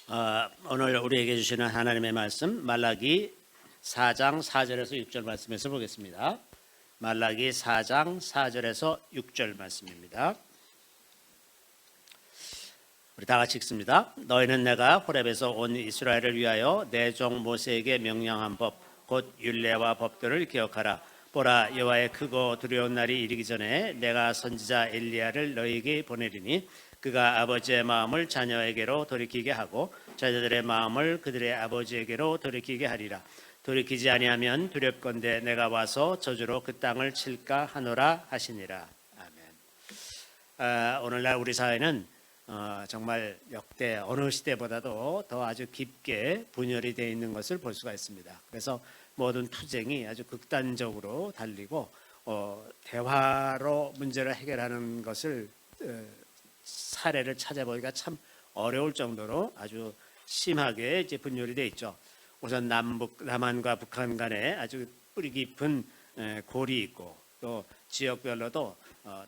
오늘 우리에게 주시는 하나님의 말씀 말라기 4장 4절에서 6절 말씀에서 보겠습니다. 말라기 4장 4절에서 6절 말씀입니다. 우리 다 같이 읽습니다. 너희는 내가 호렙에서 온 이스라엘을 위하여 내 종 모세에게 명령한 법 곧 율례와 법도를 기억하라. 보라, 여호와의 크고 두려운 날이 이르기 전에 내가 선지자 엘리야를 너희에게 보내리니 그가 아버지의 마음을 자녀에게로 돌이키게 하고 자녀들의 마음을 그들의 아버지에게로 돌이키게 하리라. 돌이키지 아니하면 두렵건대 내가 와서 저주로 그 땅을 칠까 하노라 하시니라. 아멘. 오늘날 우리 사회는 정말 역대 어느 시대보다도 더 아주 깊게 분열이 되어 있는 것을 볼 수가 있습니다. 그래서 모든 투쟁이 아주 극단적으로 달리고 대화로 문제를 해결하는 것을 사례를 찾아보기가 참 어려울 정도로 아주 심하게 이제 분열이 되어 있죠. 우선 남한과 북한 간에 아주 뿌리 깊은 골이 있고 또 지역별로도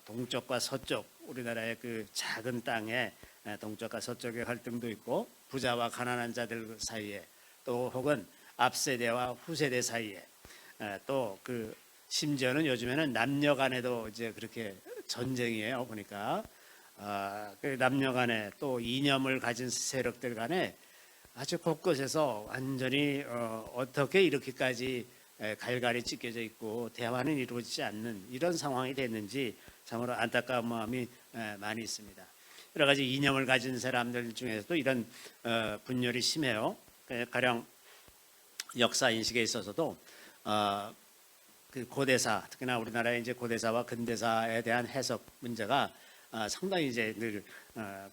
동쪽과 서쪽 우리나라의 그 작은 땅에 동쪽과 서쪽의 갈등도 있고 부자와 가난한 자들 사이에 또 혹은 앞세대와 후세대 사이에 또 그 심지어는 요즘에는 남녀 간에도 이제 그렇게 전쟁이에요. 보니까 그 남녀 간에 또 이념을 가진 세력들 간에 아주 곳곳에서 완전히 어떻게 이렇게까지 갈갈이 찢겨져 있고 대화는 이루어지지 않는 이런 상황이 됐는지 참으로 안타까운 마음이 많이 있습니다. 여러 가지 이념을 가진 사람들 중에서도 이런 분열이 심해요. 가령 역사 인식에 있어서도 그 고대사, 특히나 우리나라의 이제 고대사와 근대사에 대한 해석 문제가 상당히 이제 늘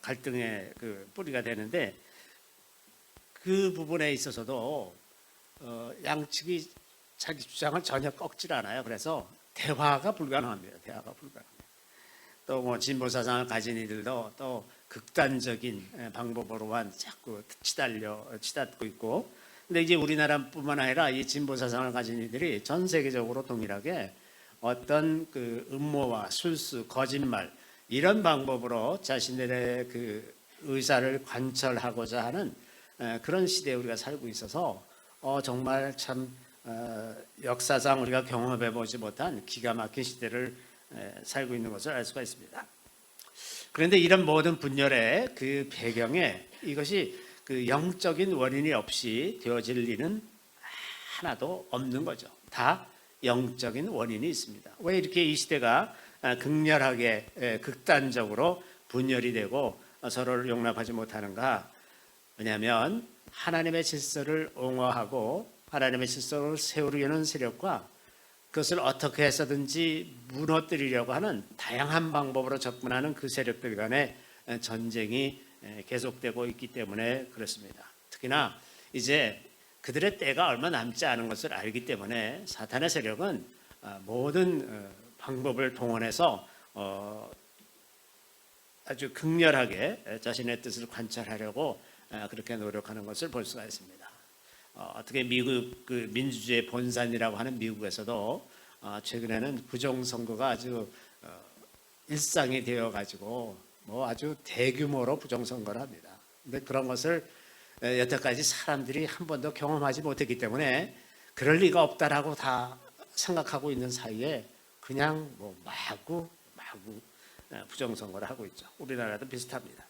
갈등의 그 뿌리가 되는데 그 부분에 있어서도 양측이 자기 주장을 전혀 꺾질 않아요. 그래서 대화가 불가능합니다. 대화가 불가능합니다. 또 뭐 진보 사상을 가진 이들도 또 극단적인 방법으로만 자꾸 치닫고 있고. 근데 이제 우리나라뿐만 아니라 이 진보 사상을 가진 이들이 전 세계적으로 동일하게 어떤 그 음모와 술수, 거짓말 이런 방법으로 자신들의 그 의사를 관철하고자 하는 그런 시대에 우리가 살고 있어서 정말 참 역사상 우리가 경험해 보지 못한 기가 막힌 시대를 살고 있는 것을 알 수가 있습니다. 그런데 이런 모든 분열의 그 배경에 이것이 그 영적인 원인이 없이 되어질 리는 하나도 없는 거죠. 다 영적인 원인이 있습니다. 왜 이렇게 이 시대가 극렬하게 극단적으로 분열이 되고 서로를 용납하지 못하는가? 왜냐하면 하나님의 질서를 옹호하고 하나님의 질서를 세우려는 세력과 그것을 어떻게 해서든지 무너뜨리려고 하는 다양한 방법으로 접근하는 그 세력들 간의 전쟁이 계속되고 있기 때문에 그렇습니다. 특히나 이제 그들의 때가 얼마 남지 않은 것을 알기 때문에 사탄의 세력은 모든 방법을 동원해서 아주 극렬하게 자신의 뜻을 관철하려고 그렇게 노력하는 것을 볼 수가 있습니다. 어떻게 미국 그 민주주의 본산이라고 하는 미국에서도 최근에는 부정선거가 아주 일상이 되어 가지고 뭐 아주 대규모로 부정선거를 합니다. 근데 그런 것을 여태까지 사람들이 한 번도 경험하지 못했기 때문에 그럴 리가 없다라고 다 생각하고 있는 사이에 그냥 뭐 마구 부정선거를 하고 있죠. 우리나라도 비슷합니다.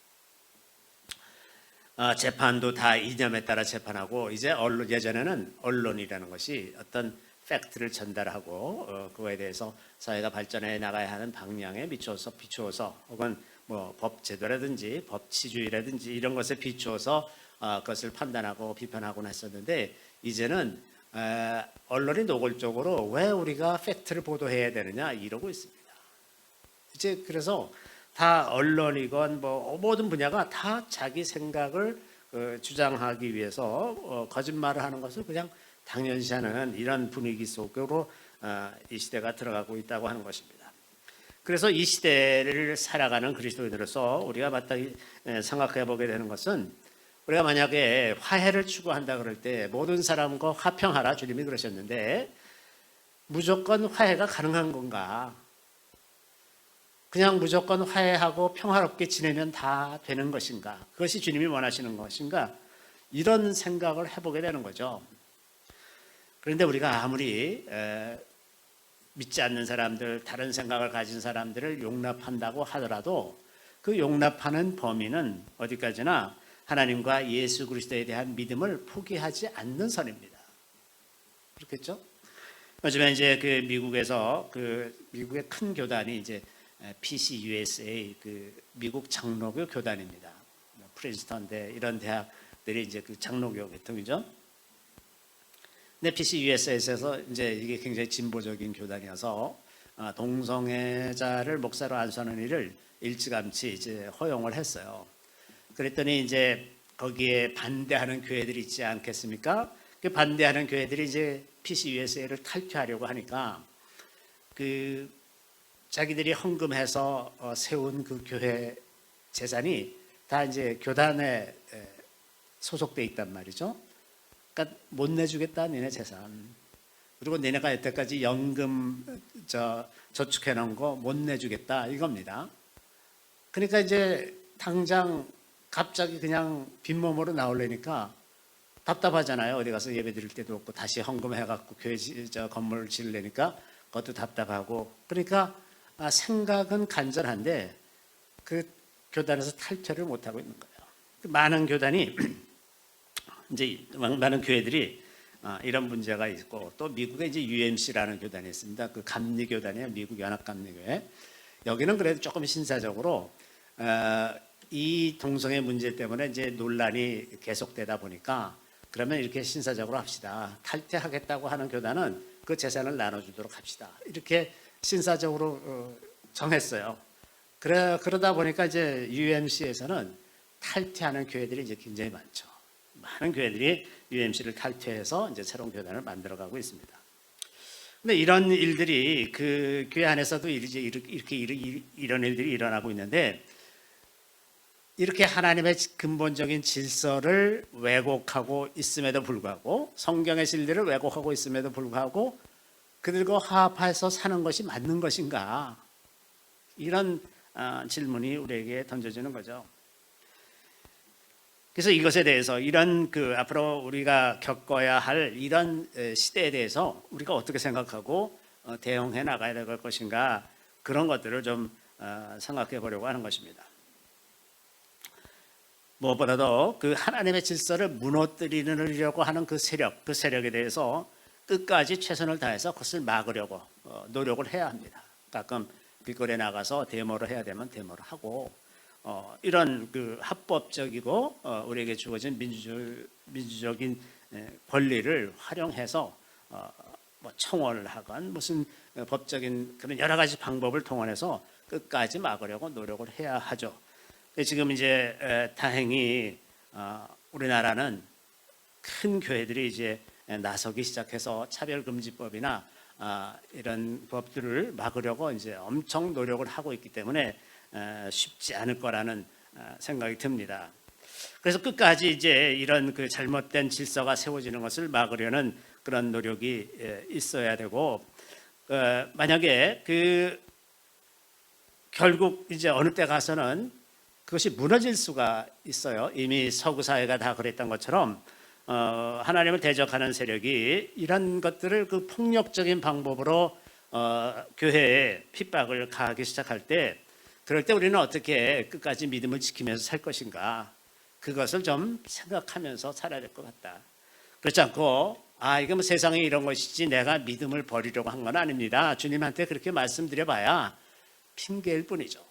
재판도 다 이념에 따라 재판하고 이제 예전에는 언론이라는 것이 어떤 팩트를 전달하고 그거에 대해서 사회가 발전해 나가야 하는 방향에 비추어서 혹은 뭐 법제도라든지 법치주의라든지 이런 것에 비추어서 그것을 판단하고 비판하곤 했었는데 이제는 언론이 노골적으로 왜 우리가 팩트를 보도해야 되느냐 이러고 있습니다. 이제 그래서 다 언론이건 뭐 모든 분야가 다 자기 생각을 주장하기 위해서 거짓말을 하는 것을 그냥 당연시하는 이런 분위기 속으로 이 시대가 들어가고 있다고 하는 것입니다. 그래서 이 시대를 살아가는 그리스도인으로서 우리가 마땅히 생각해 보게 되는 것은 우리가 만약에 화해를 추구한다 그럴 때 모든 사람과 화평하라 주님이 그러셨는데 무조건 화해가 가능한 건가? 그냥 무조건 화해하고 평화롭게 지내면 다 되는 것인가? 그것이 주님이 원하시는 것인가? 이런 생각을 해보게 되는 거죠. 그런데 우리가 아무리 믿지 않는 사람들, 다른 생각을 가진 사람들을 용납한다고 하더라도 그 용납하는 범위는 어디까지나 하나님과 예수 그리스도에 대한 믿음을 포기하지 않는 선입니다. 그렇겠죠? 요즘에 이제 그 미국에서 미국의 큰 교단이 이제 PCUSA 미국 장로교 교단입니다. 프린스턴대 이런 대학들이 이제 그 장로교 계통이죠. 근데 PCUSA에서 이제 이게 굉장히 진보적인 교단이어서 동성애자를 목사로 안수하는 일을 일찌감치 이제 허용을 했어요. 그랬더니 이제 거기에 반대하는 교회들이 있지 않겠습니까? 그 반대하는 교회들이 이제 PCUSA를 탈퇴하려고 하니까 그 자기들이 헌금해서 세운 그 교회 재산이 다 이제 교단에 소속돼 있단 말이죠. 그러니까 못 내주겠다 니네 재산. 그리고 니네가 여태까지 연금 저축해 놓은 거 못 내주겠다 이겁니다. 그러니까 이제 당장 갑자기 그냥 빈몸으로 나오려니까 답답하잖아요. 어디 가서 예배 드릴 때도 없고 다시 헌금해갖고 교회 건물 지으려니까 그것도 답답하고. 그러니까 생각은 간절한데 그 교단에서 탈퇴를 못하고 있는 거예요. 많은 교단이 이제 많은 교회들이 이런 문제가 있고, 또 미국에 이제 UMC라는 교단이 있습니다. 그 감리 교단이에요. 미국 연합 감리교회. 여기는 그래도 조금 신사적으로 이 동성애 문제 때문에 이제 논란이 계속되다 보니까 그러면 이렇게 신사적으로 합시다. 탈퇴하겠다고 하는 교단은 그 재산을 나눠주도록 합시다. 이렇게 신사적으로 정했어요. 그러다 보니까 이제 UMC에서는 탈퇴하는 교회들이 이제 굉장히 많죠. 많은 교회들이 UMC를 탈퇴해서 이제 새로운 교단을 만들어가고 있습니다. 근데 이런 일들이 그 교회 안에서도 이렇게 이런 일들이 일어나고 있는데, 이렇게 하나님의 근본적인 질서를 왜곡하고 있음에도 불구하고, 성경의 진리를 왜곡하고 있음에도 불구하고 그들과 화합해서 사는 것이 맞는 것인가? 이런 질문이 우리에게 던져지는 거죠. 그래서 이것에 대해서 이런 앞으로 우리가 겪어야 할 이런 시대에 대해서 우리가 어떻게 생각하고 대응해 나가야 될 것인가, 그런 것들을 좀 생각해 보려고 하는 것입니다. 무엇보다도 그 하나님의 질서를 무너뜨리려고 하는 그 세력에 대해서 끝까지 최선을 다해서 그것을 막으려고 노력을 해야 합니다. 가끔 길거리에 나가서 데모를 해야 되면 데모를 하고, 이런 합법적이고 우리에게 주어진 민주적인 권리를 활용해서 뭐 청원을 하건 무슨 법적인 그런 여러 가지 방법을 동원해서 끝까지 막으려고 노력을 해야 하죠. 지금 이제 다행히 우리나라는 큰 교회들이 이제 나서기 시작해서 차별금지법이나 이런 법들을 막으려고 이제 엄청 노력을 하고 있기 때문에 쉽지 않을 거라는 생각이 듭니다. 그래서 끝까지 이제 이런 잘못된 질서가 세워지는 것을 막으려는 그런 노력이 있어야 되고, 만약에 결국 이제 어느 때 가서는 그것이 무너질 수가 있어요. 이미 서구 사회가 다 그랬던 것처럼 하나님을 대적하는 세력이 이런 것들을 폭력적인 방법으로 교회에 핍박을 가하기 시작할 때, 그럴 때 우리는 어떻게 끝까지 믿음을 지키면서 살 것인가, 그것을 좀 생각하면서 살아야 될 것 같다. 그렇지 않고 이거 뭐 세상에 이런 것이지 내가 믿음을 버리려고 한 건 아닙니다. 주님한테 그렇게 말씀드려봐야 핑계일 뿐이죠.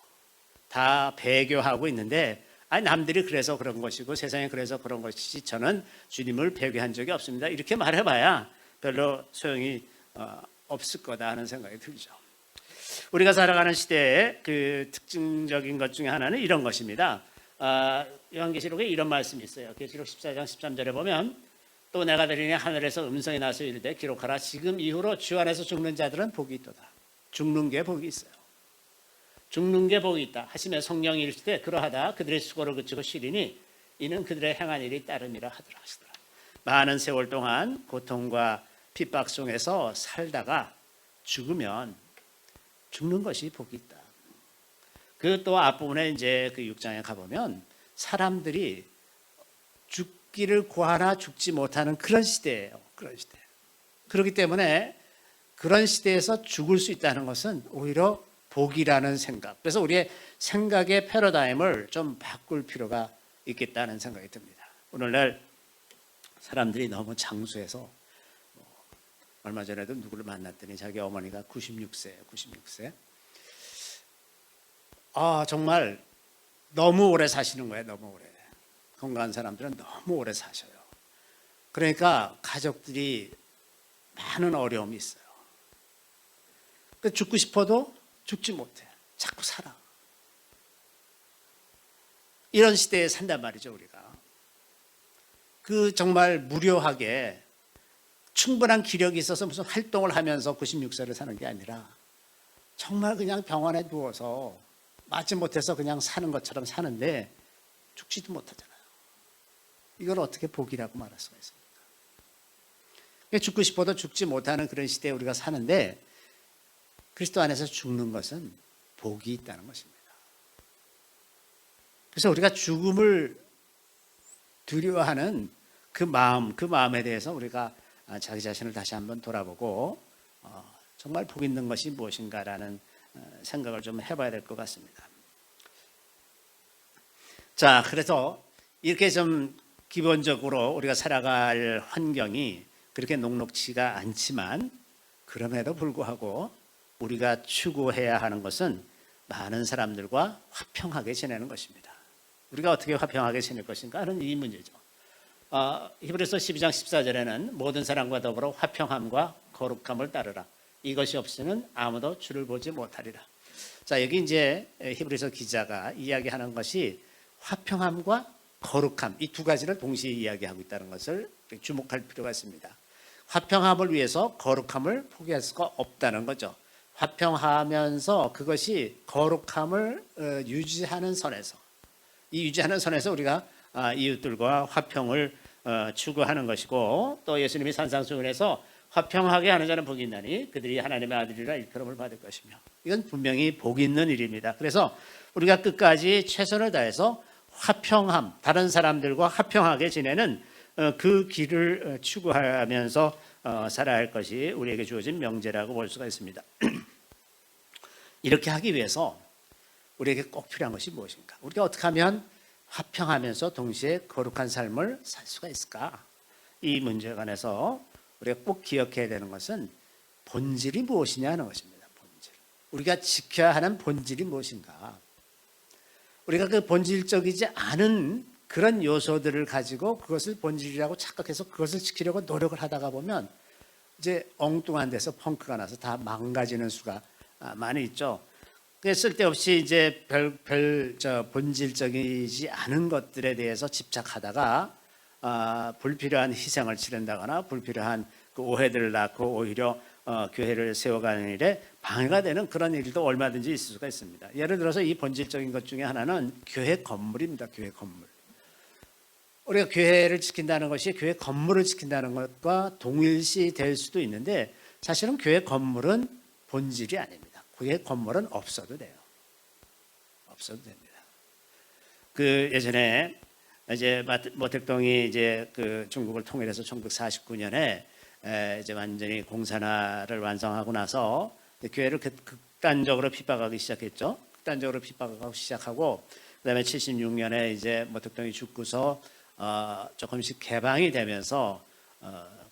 다 배교하고 있는데 남들이 그래서 그런 것이고 세상에 그래서 그런 것이지 저는 주님을 배교한 적이 없습니다. 이렇게 말해봐야 별로 소용이 없을 거다 하는 생각이 들죠. 우리가 살아가는 시대의 특징적인 것 중에 하나는 이런 것입니다. 요한계시록에 이런 말씀이 있어요. 계시록 14장 13절에 보면, 또 내가 들으니 하늘에서 음성이 나서 이르되 기록하라. 지금 이후로 주 안에서 죽는 자들은 복이 있도다. 죽는 게 복이 있어요. 죽는 게 복이 있다 하시며 성령이 이르시되 그러하다 그들의 수고를 그치고 쉬리니 이는 그들의 행한 일이 따름이라 하더라 하시더라. 많은 세월 동안 고통과 핍박 속에서 살다가 죽으면 죽는 것이 복이 있다. 또 앞부분에 이제 6장에 가보면 사람들이 죽기를 구하나 죽지 못하는 그런 시대예요. 그런 시대. 그렇기 때문에 그런 시대에서 죽을 수 있다는 것은 오히려 복이라는 생각. 그래서 우리의 생각의 패러다임을 좀 바꿀 필요가 있겠다는 생각이 듭니다. 오늘날 사람들이 너무 장수해서 얼마 전에도 누구를 만났더니 자기 어머니가 96세. 정말 너무 오래 사시는 거예요. 너무 오래. 건강한 사람들은 너무 오래 사셔요. 그러니까 가족들이 많은 어려움이 있어요. 죽고 싶어도 죽지 못해. 자꾸 살아. 이런 시대에 산단 말이죠, 우리가. 정말 무료하게 충분한 기력이 있어서 무슨 활동을 하면서 96세를 사는 게 아니라 정말 그냥 병원에 누워서 맞지 못해서 그냥 사는 것처럼 사는데 죽지도 못하잖아요. 이걸 어떻게 복이라고 말할 수가 있습니까? 죽고 싶어도 죽지 못하는 그런 시대에 우리가 사는데 그리스도 안에서 죽는 것은 복이 있다는 것입니다. 그래서 우리가 죽음을 두려워하는 그 마음에 대해서 우리가 자기 자신을 다시 한번 돌아보고 정말 복 있는 것이 무엇인가라는 생각을 좀 해봐야 될 것 같습니다. 자, 그래서 이렇게 좀 기본적으로 우리가 살아갈 환경이 그렇게 녹록지가 않지만 그럼에도 불구하고 우리가 추구해야 하는 것은 많은 사람들과 화평하게 지내는 것입니다. 우리가 어떻게 화평하게 지낼 것인가 하는 이 문제죠. 히브리서 12장 14절에는 모든 사람과 더불어 화평함과 거룩함을 따르라. 이것이 없이는 아무도 주를 보지 못하리라. 자, 여기 이제 히브리서 기자가 이야기하는 것이 화평함과 거룩함, 이 두 가지를 동시에 이야기하고 있다는 것을 주목할 필요가 있습니다. 화평함을 위해서 거룩함을 포기할 수가 없다는 거죠. 화평하면서 그것이 거룩함을 유지하는 선에서, 이 유지하는 선에서 우리가 이웃들과 화평을 추구하는 것이고, 또 예수님이 산상수훈에서 화평하게 하는 자는 복이 있나니 그들이 하나님의 아들이라 일컬음을 받을 것이며, 이건 분명히 복 있는 일입니다. 그래서 우리가 끝까지 최선을 다해서 화평함, 다른 사람들과 화평하게 지내는 그 길을 추구하면서 살아야 할 것이 우리에게 주어진 명제라고 볼 수가 있습니다. 이렇게 하기 위해서 우리에게 꼭 필요한 것이 무엇인가? 우리가 어떻게 하면 화평하면서 동시에 거룩한 삶을 살 수가 있을까? 이 문제에 관해서 우리가 꼭 기억해야 되는 것은 본질이 무엇이냐는 것입니다. 본질. 우리가 지켜야 하는 본질이 무엇인가? 우리가 그 본질적이지 않은 그런 요소들을 가지고 그것을 본질이라고 착각해서 그것을 지키려고 노력을 하다가 보면 이제 엉뚱한 데서 펑크가 나서 다 망가지는 수가 많이 있죠. 쓸데없이 이제 본질적이지 않은 것들에 대해서 집착하다가 불필요한 희생을 치른다거나 불필요한 그 오해들을 낳고 오히려 교회를 세워가는 일에 방해가 되는 그런 일도 얼마든지 있을 수가 있습니다. 예를 들어서 이 본질적인 것 중에 하나는 교회 건물입니다. 교회 건물. 우리가 교회를 지킨다는 것이 교회 건물을 지킨다는 것과 동일시 될 수도 있는데 사실은 교회 건물은 본질이 아닙니다. 교회 건물은 없어도 돼요. 없어도 됩니다. 그 예전에 이제 모택동이 이제 그 중국을 통일해서 1949년에 이제 완전히 공산화를 완성하고 나서 교회를 극단적으로 핍박하기 시작했죠. 극단적으로 핍박하고 시작하고 그다음에 76년에 이제 모택동이 죽고서 조금씩 개방이 되면서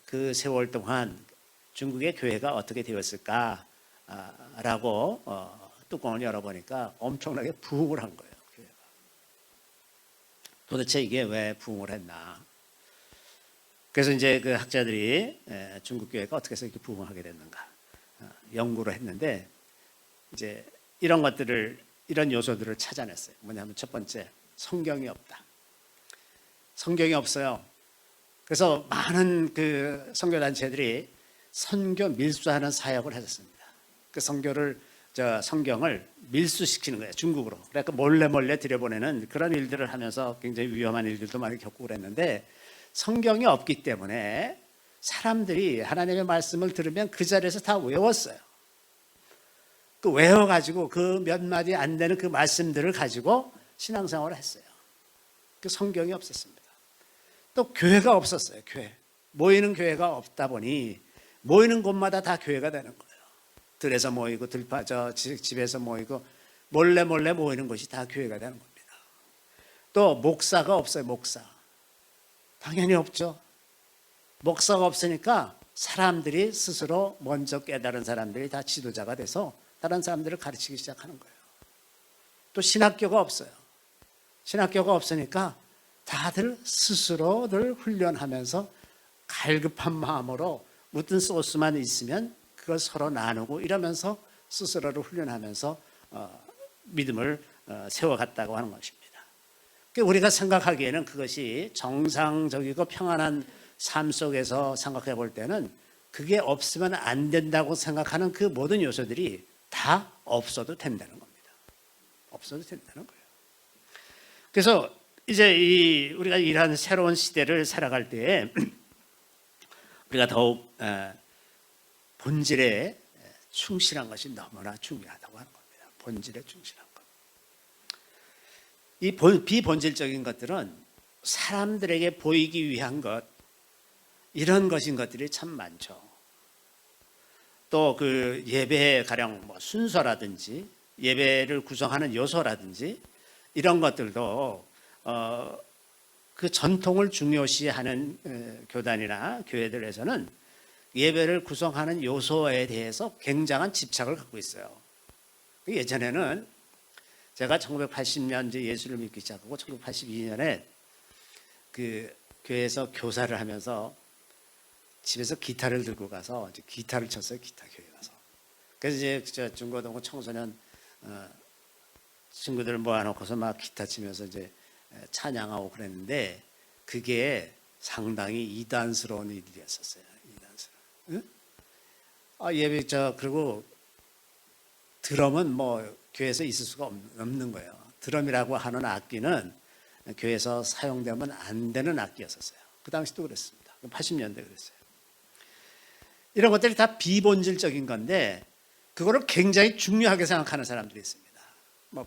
그 세월 동안 중국의 교회가 어떻게 되었을까라고 뚜껑을 열어보니까 엄청나게 부흥을 한 거예요. 교회가. 도대체 이게 왜 부흥을 했나? 그래서 이제 그 학자들이 중국 교회가 어떻게 해서 이렇게 부흥하게 됐는가 연구를 했는데 이제 이런 것들을 이런 요소들을 찾아냈어요. 뭐냐면 첫 번째, 성경이 없다. 성경이 없어요. 그래서 많은 그 선교 단체들이 선교 밀수하는 사역을 했었습니다. 그 성경을 밀수시키는 거예요. 중국으로. 그러니까 몰래 들여보내는 그런 일들을 하면서 굉장히 위험한 일들도 많이 겪고 그랬는데 성경이 없기 때문에 사람들이 하나님의 말씀을 들으면 그 자리에서 다 외웠어요. 그 외워가지고 그 몇 마디 안 되는 그 말씀들을 가지고 신앙생활을 했어요. 그 성경이 없었습니다. 또 교회가 없었어요. 교회. 모이는 교회가 없다 보니 모이는 곳마다 다 교회가 되는 거예요. 들에서 모이고 집에서 모이고 몰래 모이는 곳이 다 교회가 되는 겁니다. 또 목사가 없어요. 목사. 당연히 없죠. 목사가 없으니까 사람들이 스스로 먼저 깨달은 사람들이 다 지도자가 돼서 다른 사람들을 가르치기 시작하는 거예요. 또 신학교가 없어요. 신학교가 없으니까 다들 스스로를 훈련하면서 갈급한 마음으로 무슨 소스만 있으면 그걸 서로 나누고 이러면서 스스로를 훈련하면서 믿음을 세워갔다고 하는 것입니다. 우리가 생각하기에는 그것이 정상적이고 평안한 삶 속에서 생각해 볼 때는 그게 없으면 안 된다고 생각하는 그 모든 요소들이 다 없어도 된다는 겁니다. 없어도 된다는 거예요. 그래서 이제 우리가 이러한 새로운 시대를 살아갈 때에 우리가 더욱 본질에 충실한 것이 너무나 중요하다고 하는 겁니다. 본질에 충실한 것. 이 비본질적인 것들은 사람들에게 보이기 위한 것, 이런 것인 것들이 참 많죠. 또 그 예배의 가령 순서라든지 예배를 구성하는 요소라든지 이런 것들도 그 전통을 중요시하는 교단이나 교회들에서는 예배를 구성하는 요소에 대해서 굉장한 집착을 갖고 있어요. 예전에는 제가 1980년 이제 예수를 믿기 시작하고 1982년에 그 교회에서 교사를 하면서 집에서 기타를 들고 가서 이제 기타를 쳤어요. 기타 교회 가서. 그래서 이제 중고등부 청소년 친구들 모아놓고서 막 기타 치면서 이제 찬양하고 그랬는데 그게 상당히 이단스러운 일이었었어요. 이단스러운. 응? 예배 그리고 드럼은 교회에서 있을 수가 없는 거예요. 드럼이라고 하는 악기는 교회에서 사용되면 안 되는 악기였었어요. 그 당시도 그랬습니다. 80년대 그랬어요. 이런 것들이 다 비본질적인 건데 그거를 굉장히 중요하게 생각하는 사람들이 있습니다.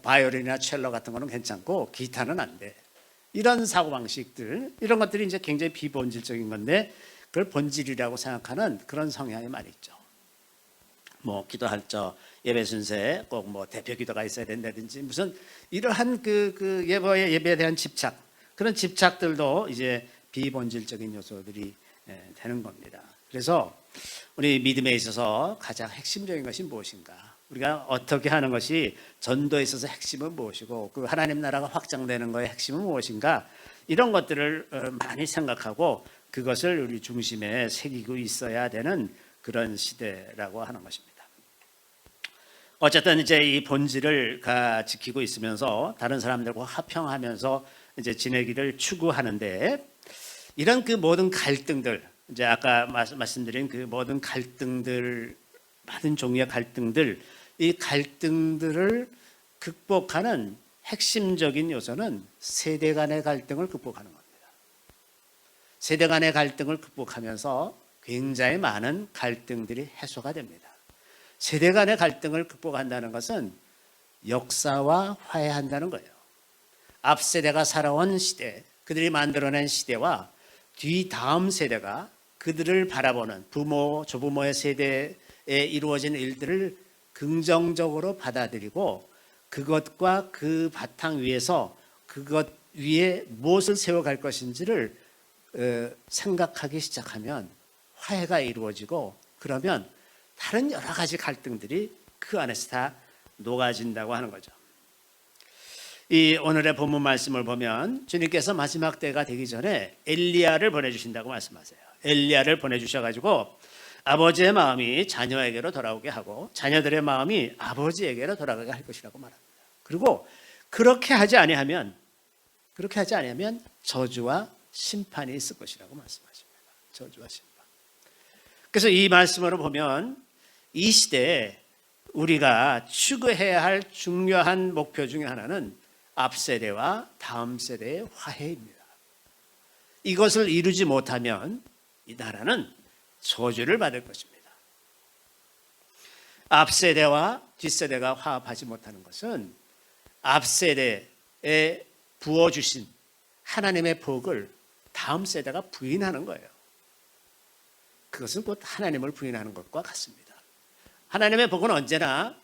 바이올린이나 첼로 같은 거는 괜찮고 기타는 안 돼. 이런 사고방식들, 이런 것들이 이제 굉장히 비본질적인 건데 그걸 본질이라고 생각하는 그런 성향이 많이 있죠. 기도할 예배 순서에 꼭 대표 기도가 있어야 된다든지 무슨 이러한 그 예배에 대한 집착, 그런 집착들도 이제 비본질적인 요소들이 되는 겁니다. 그래서 우리 믿음에 있어서 가장 핵심적인 것이 무엇인가? 우리가 어떻게 하는 것이 전도에 있어서 핵심은 무엇이고 그 하나님 나라가 확장되는 것의 핵심은 무엇인가? 이런 것들을 많이 생각하고 그것을 우리 중심에 새기고 있어야 되는 그런 시대라고 하는 것입니다. 어쨌든 이제 이 본질을 지키고 있으면서 다른 사람들과 화평하면서 이제 지내기를 추구하는데 이런 그 모든 갈등들, 이제 아까 말씀드린 그 모든 갈등들, 많은 종류의 갈등들, 이 갈등들을 극복하는 핵심적인 요소는 세대 간의 갈등을 극복하는 겁니다. 세대 간의 갈등을 극복하면서 굉장히 많은 갈등들이 해소가 됩니다. 세대 간의 갈등을 극복한다는 것은 역사와 화해한다는 거예요. 앞 세대가 살아온 시대, 그들이 만들어낸 시대와 다음 세대가 그들을 바라보는 부모, 조부모의 세대에 이루어진 일들을 긍정적으로 받아들이고 그것과 그 바탕 위에서 그것 위에 무엇을 세워갈 것인지를 생각하기 시작하면 화해가 이루어지고 그러면 다른 여러 가지 갈등들이 그 안에서 다 녹아진다고 하는 거죠. 이 오늘의 본문 말씀을 보면 주님께서 마지막 때가 되기 전에 엘리야를 보내주신다고 말씀하세요. 엘리야를 보내주셔가지고 아버지의 마음이 자녀에게로 돌아오게 하고 자녀들의 마음이 아버지에게로 돌아가게 할 것이라고 말합니다. 그리고 그렇게 하지 아니하면 저주와 심판이 있을 것이라고 말씀하십니다. 저주와 심판. 그래서 이 말씀으로 보면 이 시대에 우리가 추구해야 할 중요한 목표 중에 하나는 앞 세대와 다음 세대의 화해입니다. 이것을 이루지 못하면 이 나라는 저주를 받을 것입니다. 앞 세대와 뒷 세대가 화합하지 못하는 것은 앞 세대에 부어주신 하나님의 복을 다음 세대가 부인하는 거예요. 그것은 곧 하나님을 부인하는 것과 같습니다. 하나님의 복은 언제나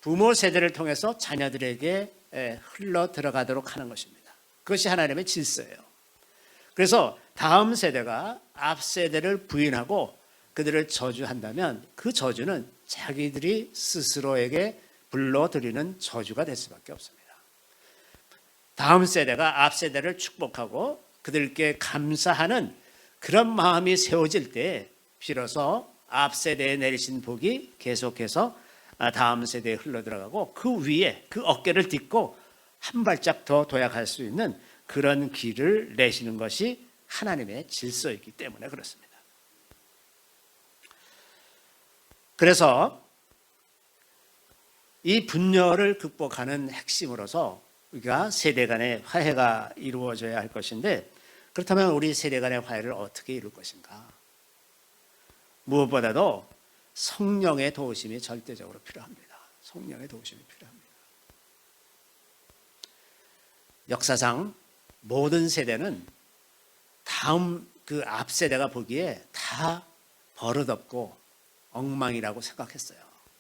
부모 세대를 통해서 자녀들에게 흘러 들어가도록 하는 것입니다. 그것이 하나님의 질서예요. 그래서 다음 세대가 앞 세대를 부인하고 그들을 저주한다면 그 저주는 자기들이 스스로에게 불러들이는 저주가 될 수밖에 없습니다. 다음 세대가 앞 세대를 축복하고 그들께 감사하는 그런 마음이 세워질 때 비로소 앞 세대에 내리신 복이 계속해서 다음 세대에 흘러들어가고 그 위에 그 어깨를 딛고 한 발짝 더 도약할 수 있는 그런 길을 내시는 것이 하나님의 질서이기 때문에 그렇습니다. 그래서 이 분열을 극복하는 핵심으로서 우리가 세대 간의 화해가 이루어져야 할 것인데, 그렇다면 우리 세대 간의 화해를 어떻게 이룰 것인가? 무엇보다도 성령의 도우심이 절대적으로 필요합니다. 성령의 도우심이 필요합니다. 역사상 모든 세대는 다음 그 앞 세대가 보기에 다 버릇없고 엉망이라고 생각했어요.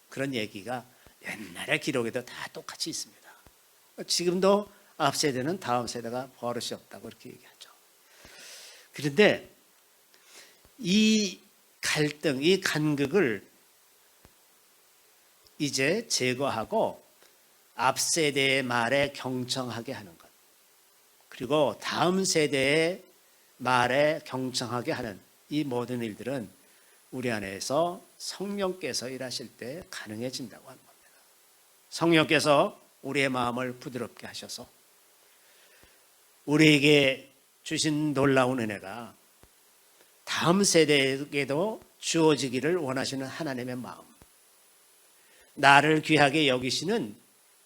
그런 얘기가 옛날의 기록에도 다 똑같이 있습니다. 지금도 앞 세대는 다음 세대가 버릇이 없다고 이렇게 얘기하죠. 그런데 이 갈등, 이 간극을 이제 제거하고 앞 세대의 말에 경청하게 하는 것, 그리고 다음 세대의 말에 경청하게 하는 이 모든 일들은 우리 안에서 성령께서 일하실 때 가능해진다고 하는 겁니다. 성령께서 우리의 마음을 부드럽게 하셔서 우리에게 주신 놀라운 은혜가 다음 세대에게도 주어지기를 원하시는 하나님의 마음, 나를 귀하게 여기시는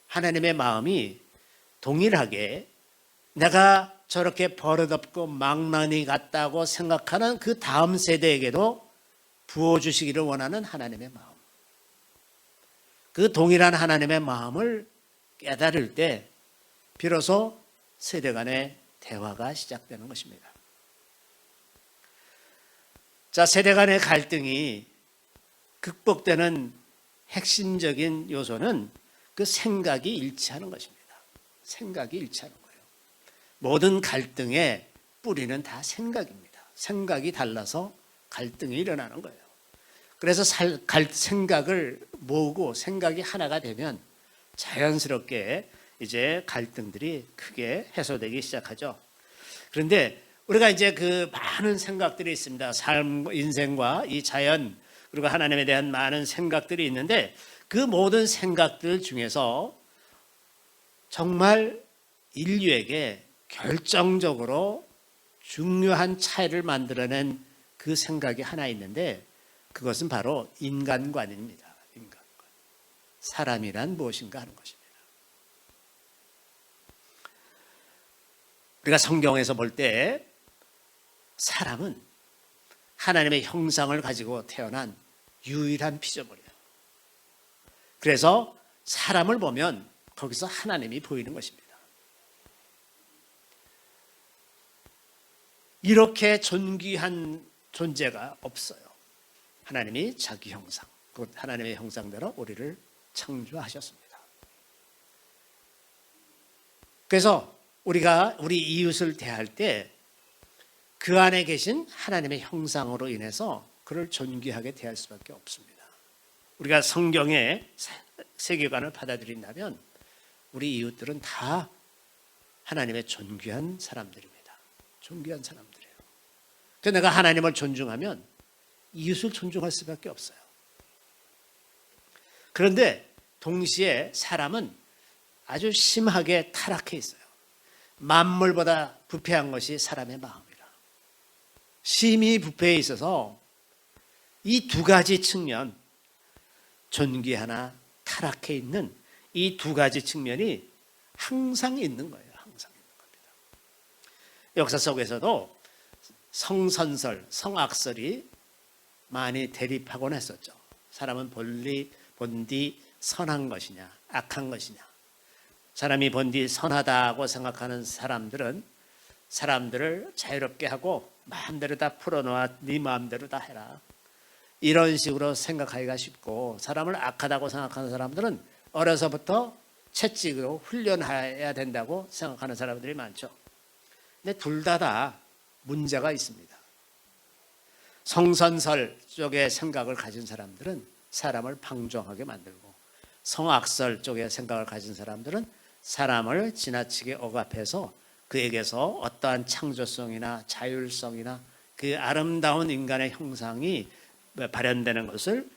하나님의 마음이 동일하게 내가 저렇게 버릇없고 망나니 같다고 생각하는 그 다음 세대에게도 부어주시기를 원하는 하나님의 마음, 그 동일한 하나님의 마음을 깨달을 때 비로소 세대 간의 대화가 시작되는 것입니다. 자, 세대 간의 갈등이 극복되는 핵심적인 요소는 그 생각이 일치하는 것입니다. 생각이 일치하는 거예요. 모든 갈등의 뿌리는 다 생각입니다. 생각이 달라서 갈등이 일어나는 거예요. 그래서 생각을 모으고 생각이 하나가 되면 자연스럽게 이제 갈등들이 크게 해소되기 시작하죠. 그런데 우리가 이제 그 많은 생각들이 있습니다. 삶, 인생과 이 자연, 그리고 하나님에 대한 많은 생각들이 있는데 그 모든 생각들 중에서 정말 인류에게 결정적으로 중요한 차이를 만들어낸 그 생각이 하나 있는데 그것은 바로 인간관입니다. 인간관. 사람이란 무엇인가 하는 것입니다. 우리가 성경에서 볼 때 사람은 하나님의 형상을 가지고 태어난 유일한 피조물이에요. 그래서 사람을 보면 거기서 하나님이 보이는 것입니다. 이렇게 존귀한 존재가 없어요. 하나님이 자기 형상, 곧 하나님의 형상대로 우리를 창조하셨습니다. 그래서 우리가 우리 이웃을 대할 때 그 안에 계신 하나님의 형상으로 인해서 그를 존귀하게 대할 수밖에 없습니다. 우리가 성경의 세계관을 받아들인다면 우리 이웃들은 다 하나님의 존귀한 사람들입니다. 존귀한 사람들이에요. 그래서 내가 하나님을 존중하면 이웃을 존중할 수밖에 없어요. 그런데 동시에 사람은 아주 심하게 타락해 있어요. 만물보다 부패한 것이 사람의 마음이라. 심히 부패해 있어서 이 두 가지 측면, 존귀하나 타락해 있는 이 두 가지 측면이 항상 있는 거예요. 항상 있는 겁니다. 역사 속에서도 성선설, 성악설이 많이 대립하곤 했었죠. 사람은 본디 선한 것이냐 악한 것이냐. 사람이 본디 선하다고 생각하는 사람들은 사람들을 자유롭게 하고 마음대로 다 풀어놓아 네 마음대로 다 해라. 이런 식으로 생각하기가 쉽고, 사람을 악하다고 생각하는 사람들은 어려서부터 채찍으로 훈련해야 된다고 생각하는 사람들이 많죠. 근데 둘 다 문제가 있습니다. 성선설 쪽의 생각을 가진 사람들은 사람을 방종하게 만들고, 성악설 쪽의 생각을 가진 사람들은 사람을 지나치게 억압해서 그에게서 어떠한 창조성이나 자율성이나 그 아름다운 인간의 형상이 발현되는 것을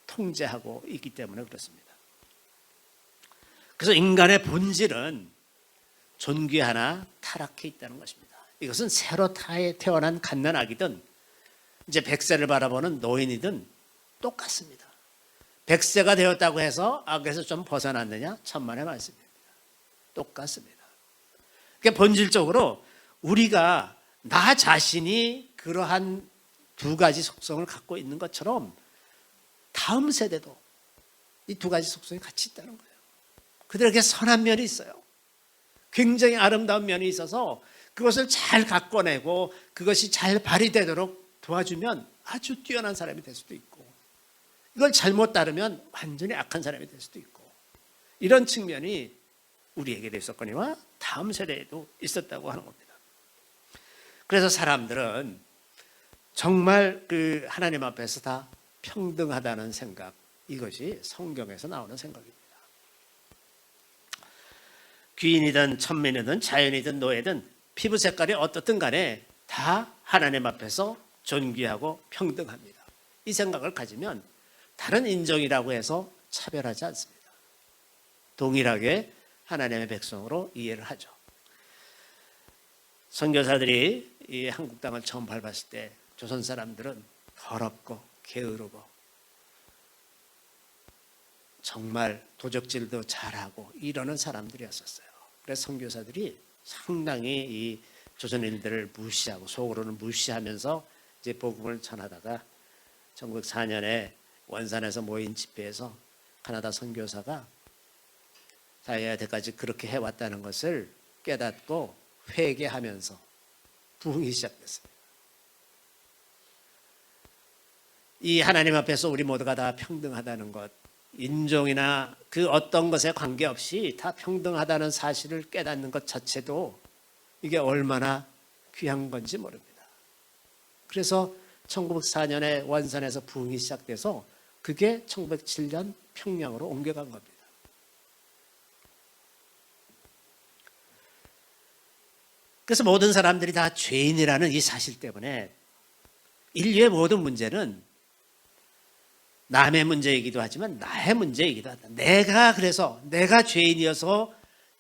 통제하고 있기 때문에 그렇습니다. 그래서 인간의 본질은 존귀하나 타락해 있다는 것입니다. 이것은 새로 태어난 갓난아기든 이제 100세를 바라보는 노인이든 똑같습니다. 100세가 되었다고 해서 악에서 좀 벗어났느냐? 천만의 말씀입니다. 똑같습니다. 그러니까 본질적으로 우리가 나 자신이 그러한 두 가지 속성을 갖고 있는 것처럼 다음 세대도 이 두 가지 속성이 같이 있다는 거예요. 그들에게 선한 면이 있어요. 굉장히 아름다운 면이 있어서 그것을 잘 가꿔내고 그것이 잘 발휘되도록 도와주면 아주 뛰어난 사람이 될 수도 있고, 이걸 잘못 따르면 완전히 악한 사람이 될 수도 있고, 이런 측면이 우리에게도 있었거니와 다음 세대에도 있었다고 하는 겁니다. 그래서 사람들은 정말 그 하나님 앞에서 다 평등하다는 생각, 이것이 성경에서 나오는 생각입니다. 귀인이든 천민이든 자연이든 노예든 피부 색깔이 어떻든 간에 다 하나님 앞에서 존귀하고 평등합니다. 이 생각을 가지면 다른 인종이라고 해서 차별하지 않습니다. 동일하게 하나님의 백성으로 이해를 하죠. 선교사들이 이 한국 땅을 처음 밟았을 때 조선 사람들은 더럽고 게으르고 정말 도적질도 잘하고 이러는 사람들이었었어요. 그래서 선교사들이 상당히 이 조선인들을 무시하고 속으로는 무시하면서 이제 복음을 전하다가 1904년에 원산에서 모인 집회에서 가나다 선교사가 자기가 여태까지 그렇게 해왔다는 것을 깨닫고 회개하면서 부흥이 시작됐습니다. 이 하나님 앞에서 우리 모두가 다 평등하다는 것, 인종이나 그 어떤 것에 관계없이 다 평등하다는 사실을 깨닫는 것 자체도 이게 얼마나 귀한 건지 모릅니다. 그래서 1904년에 원산에서 부흥이 시작돼서 그게 1907년 평양으로 옮겨간 겁니다. 그래서 모든 사람들이 다 죄인이라는 이 사실 때문에 인류의 모든 문제는 남의 문제이기도 하지만 나의 문제이기도 하다. 그래서 내가 죄인이어서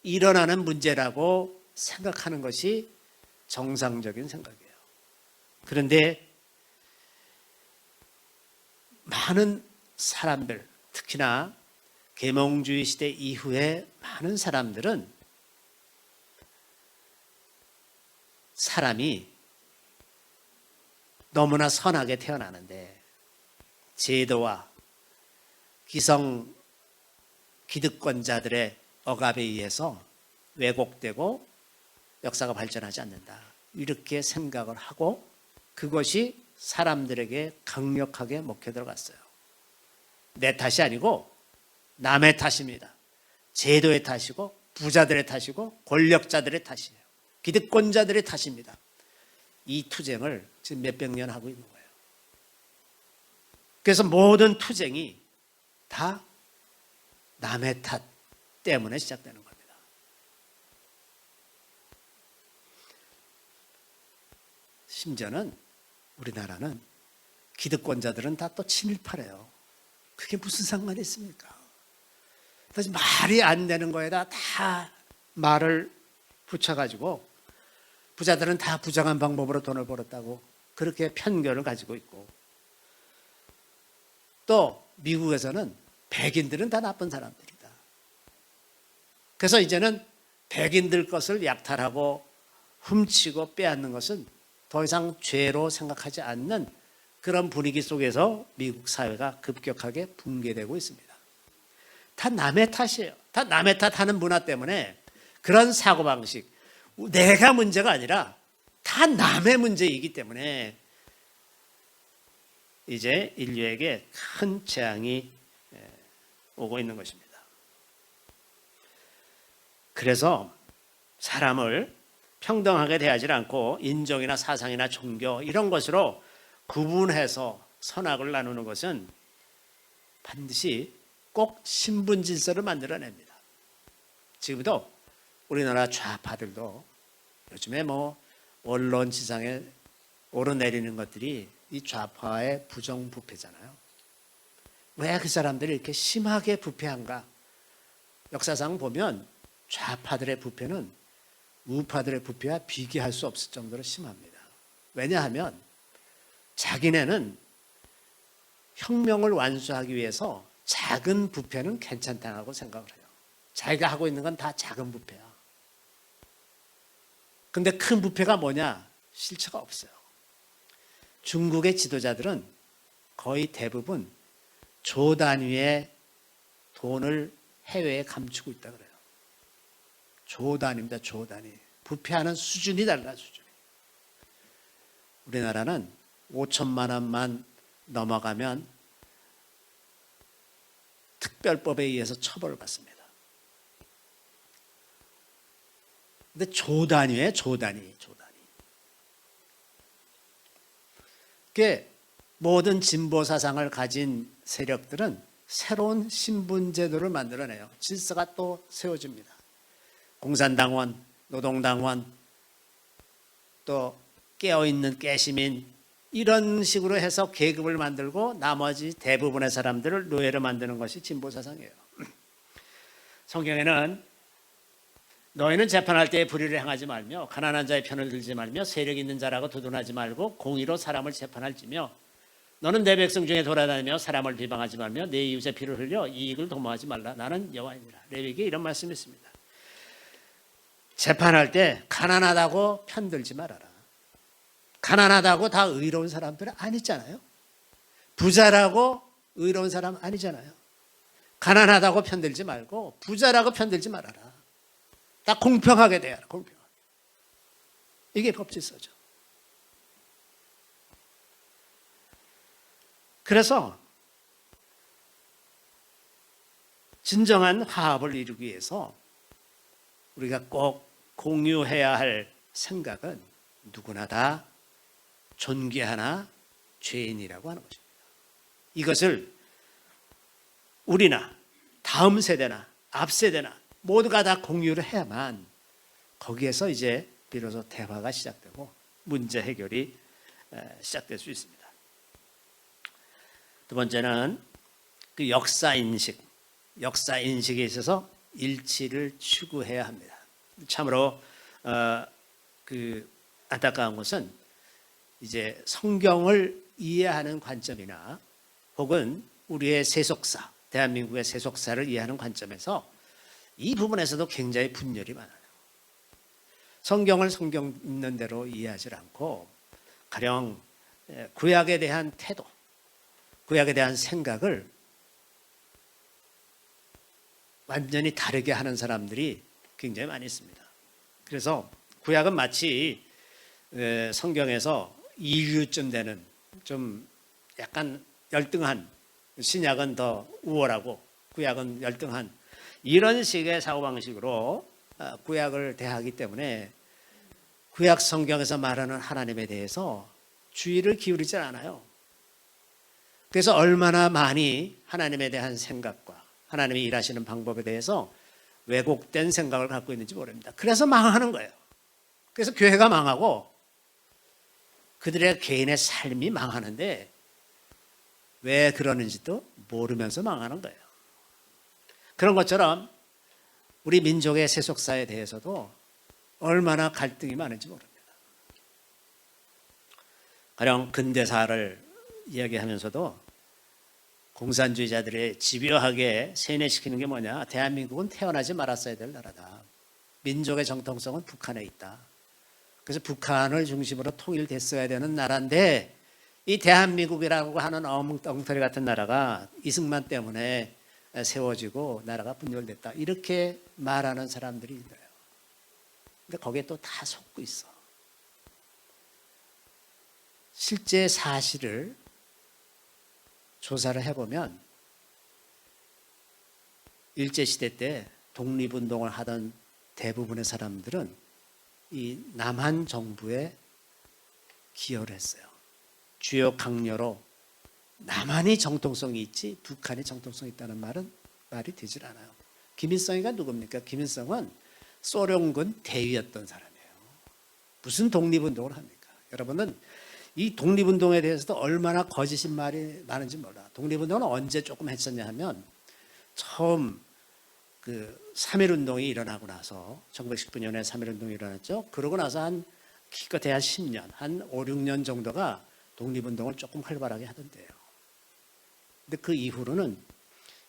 일어나는 문제라고 생각하는 것이 정상적인 생각이에요. 그런데 많은 사람들, 특히나 계몽주의 시대 이후에 많은 사람들은 사람이 너무나 선하게 태어나는데 제도와 기성 기득권자들의 억압에 의해서 왜곡되고 역사가 발전하지 않는다, 이렇게 생각을 하고 그것이 사람들에게 강력하게 먹혀 들어갔어요. 내 탓이 아니고 남의 탓입니다. 제도의 탓이고 부자들의 탓이고 권력자들의 탓이에요. 기득권자들의 탓입니다. 이 투쟁을 지금 몇백 년 하고 있는 거예요. 그래서 모든 투쟁이 다 남의 탓 때문에 시작되는 겁니다. 심지어는 우리나라는 기득권자들은 다 또 친일파래요. 그게 무슨 상관이 있습니까? 그래서 말이 안 되는 거에다 다 말을 붙여가지고 부자들은 다 부정한 방법으로 돈을 벌었다고 그렇게 편견을 가지고 있고, 또 미국에서는 백인들은 다 나쁜 사람들이다. 그래서 이제는 백인들 것을 약탈하고 훔치고 빼앗는 것은 더 이상 죄로 생각하지 않는 그런 분위기 속에서 미국 사회가 급격하게 붕괴되고 있습니다. 다 남의 탓이에요. 다 남의 탓하는 문화 때문에 그런 사고방식, 내가 문제가 아니라 다 남의 문제이기 때문에 이제 인류에게 큰 재앙이 오고 있는 것입니다. 그래서 사람을 평등하게 대하지 않고 인종이나 사상이나 종교 이런 것으로 구분해서 선악을 나누는 것은 반드시 꼭 신분 질서를 만들어냅니다. 지금도 우리나라 좌파들도 요즘에 언론 지상에 오르내리는 것들이 이 좌파의 부정부패잖아요. 왜 그 사람들이 이렇게 심하게 부패한가? 역사상 보면 좌파들의 부패는 우파들의 부패와 비교할 수 없을 정도로 심합니다. 왜냐하면 자기네는 혁명을 완수하기 위해서 작은 부패는 괜찮다고 생각을 해요. 자기가 하고 있는 건 다 작은 부패야. 근데 큰 부패가 뭐냐? 실체가 없어요. 중국의 지도자들은 거의 대부분 조 단위의 돈을 해외에 감추고 있다 그래요. 조 단위입니다. 조 단위. 부패하는 수준이 달라, 수준이. 우리나라는 5천만 원만 넘어가면 특별법에 의해서 처벌을 받습니다. 근데 조 단위예요, 조 단위. 그게 모든 진보 사상을 가진 세력들은 새로운 신분 제도를 만들어내요. 질서가 또 세워집니다. 공산당원, 노동당원, 또 깨어있는 깨시민 이런 식으로 해서 계급을 만들고 나머지 대부분의 사람들을 노예로 만드는 것이 진보 사상이에요. 성경에는 너희는 재판할 때에 불의를 행하지 말며 가난한 자의 편을 들지 말며 세력 있는 자라고 도전하지 말고 공의로 사람을 재판할지며 너는 내 백성 중에 돌아다니며 사람을 비방하지 말며 내 이웃의 피를 흘려 이익을 도모하지 말라. 나는 여호와이니라. 레위기에 이런 말씀이 있습니다. 재판할 때 가난하다고 편들지 말아라. 가난하다고 다 의로운 사람들은 아니잖아요. 부자라고 의로운 사람 아니잖아요. 가난하다고 편들지 말고 부자라고 편들지 말아라. 다 공평하게 대하라. 공평하게. 이게 법질서죠. 그래서 진정한 화합을 이루기 위해서 우리가 꼭 공유해야 할 생각은 누구나 다 존귀하나 죄인이라고 하는 것입니다. 이것을 우리나 다음 세대나 앞 세대나 모두가 다 공유를 해야만 거기에서 이제 비로소 대화가 시작되고 문제 해결이 시작될 수 있습니다. 두 번째는 그 역사인식에 있어서 일치를 추구해야 합니다. 참으로 안타까운 것은 이제 성경을 이해하는 관점이나 혹은 우리의 세속사, 대한민국의 세속사를 이해하는 관점에서 이 부분에서도 굉장히 분열이 많아요. 성경을 성경 있는 대로 이해하지 않고 가령 구약에 대한 태도, 구약에 대한 생각을 완전히 다르게 하는 사람들이 굉장히 많이 있습니다. 그래서 구약은 마치 성경에서 2유쯤 되는 좀 약간 열등한, 신약은 더 우월하고 구약은 열등한 이런 식의 사고방식으로 구약을 대하기 때문에 구약 성경에서 말하는 하나님에 대해서 주의를 기울이지 않아요. 그래서 얼마나 많이 하나님에 대한 생각과 하나님이 일하시는 방법에 대해서 왜곡된 생각을 갖고 있는지 모릅니다. 그래서 망하는 거예요. 그래서 교회가 망하고 그들의 개인의 삶이 망하는데 왜 그러는지도 모르면서 망하는 거예요. 그런 것처럼 우리 민족의 세속사에 대해서도 얼마나 갈등이 많은지 모릅니다. 가령 근대사를 이야기하면서도 공산주의자들이 집요하게 세뇌시키는 게 뭐냐? 대한민국은 태어나지 말았어야 될 나라다. 민족의 정통성은 북한에 있다. 그래서 북한을 중심으로 통일됐어야 되는 나라인데 이 대한민국이라고 하는 엉터리 같은 나라가 이승만 때문에 세워지고 나라가 분열됐다. 이렇게 말하는 사람들이 있어요. 근데 거기에 또 다 속고 있어. 실제 사실을 조사를 해보면 일제시대 때 독립운동을 하던 대부분의 사람들은 이 남한 정부에 기여를 했어요. 주요 강요로 남한이 정통성이 있지 북한이 정통성이 있다는 말이 되질 않아요. 김일성이가 누굽니까? 김일성은 소련군 대위였던 사람이에요. 무슨 독립운동을 합니까? 여러분은 이 독립운동에 대해서도 얼마나 거짓인 말이 많은지 몰라. 독립운동은 언제 조금 했었냐 하면 처음 그 3.1운동이 일어나고 나서 1919년에 3.1운동이 일어났죠. 그러고 나서 한 기껏해야 10년, 한 5, 6년 정도가 독립운동을 조금 활발하게 하던데요. 근데 그 이후로는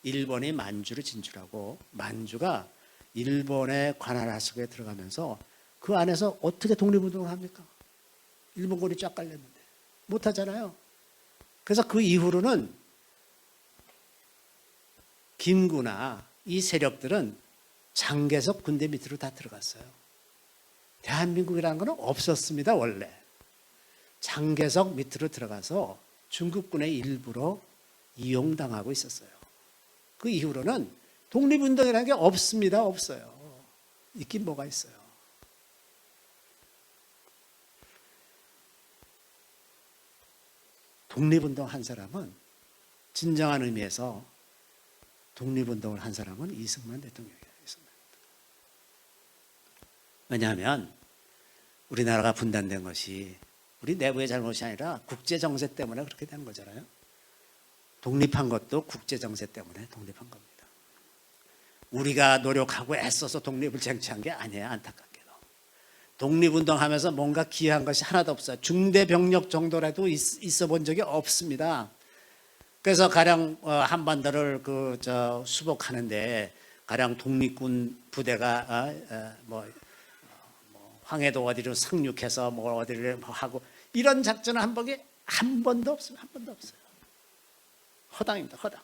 일본이 만주를 진출하고 만주가 일본의 관할 하수구에 들어가면서 그 안에서 어떻게 독립운동을 합니까? 일본군이 쫙 깔렸는데 못하잖아요. 그래서 그 이후로는 김구나 이 세력들은 장개석 군대 밑으로 다 들어갔어요. 대한민국이라는 건 없었습니다. 원래 장개석 밑으로 들어가서 중국군의 일부로 이용당하고 있었어요. 그 이후로는 독립운동이라는 게 없습니다. 없어요. 있긴 뭐가 있어요. 독립운동 한 사람은 진정한 의미에서 독립운동을 한 사람은 이승만 대통령이에요. 왜냐하면 우리나라가 분단된 것이 우리 내부의 잘못이 아니라 국제정세 때문에 그렇게 된 거잖아요. 독립한 것도 국제정세 때문에 독립한 겁니다. 우리가 노력하고 애써서 독립을 쟁취한 게 아니에요. 안타깝게도. 독립운동하면서 뭔가 기여한 것이 하나도 없어요. 중대병력 정도라도 있어 본 적이 없습니다. 그래서 가령 한반도를 수복하는데 가령 독립군 부대가 황해도 어디로 상륙해서 어디를 하고 이런 작전을 한 번에 한 번도 없습니다. 한 번도 없어요. 허당입니다. 허당.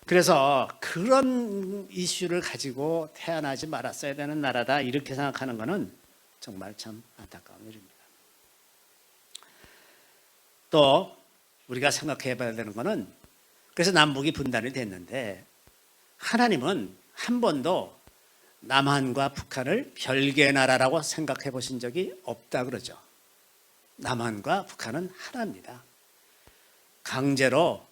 그래서 그런 이슈를 가지고 태어나지 말았어야 되는 나라다 이렇게 생각하는 것은 정말 참 안타까운 일입니다. 또 우리가 생각해 봐야 되는 것은 그래서 남북이 분단이 됐는데 하나님은 한 번도 남한과 북한을 별개의 나라라고 생각해 보신 적이 없다 그러죠. 남한과 북한은 하나입니다. 강제로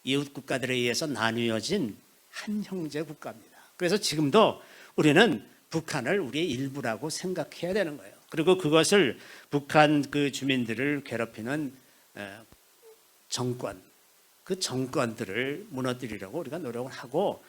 이웃 국가들에 의해서 나뉘어진 한 형제 국가입니다. 그래서 지금도 우리는 북한을 우리의 일부라고 생각해야 되는 거예요. 그리고 그것을 북한 그 주민들을 괴롭히는 정권, 그 정권들을 무너뜨리려고 우리가 노력을 하고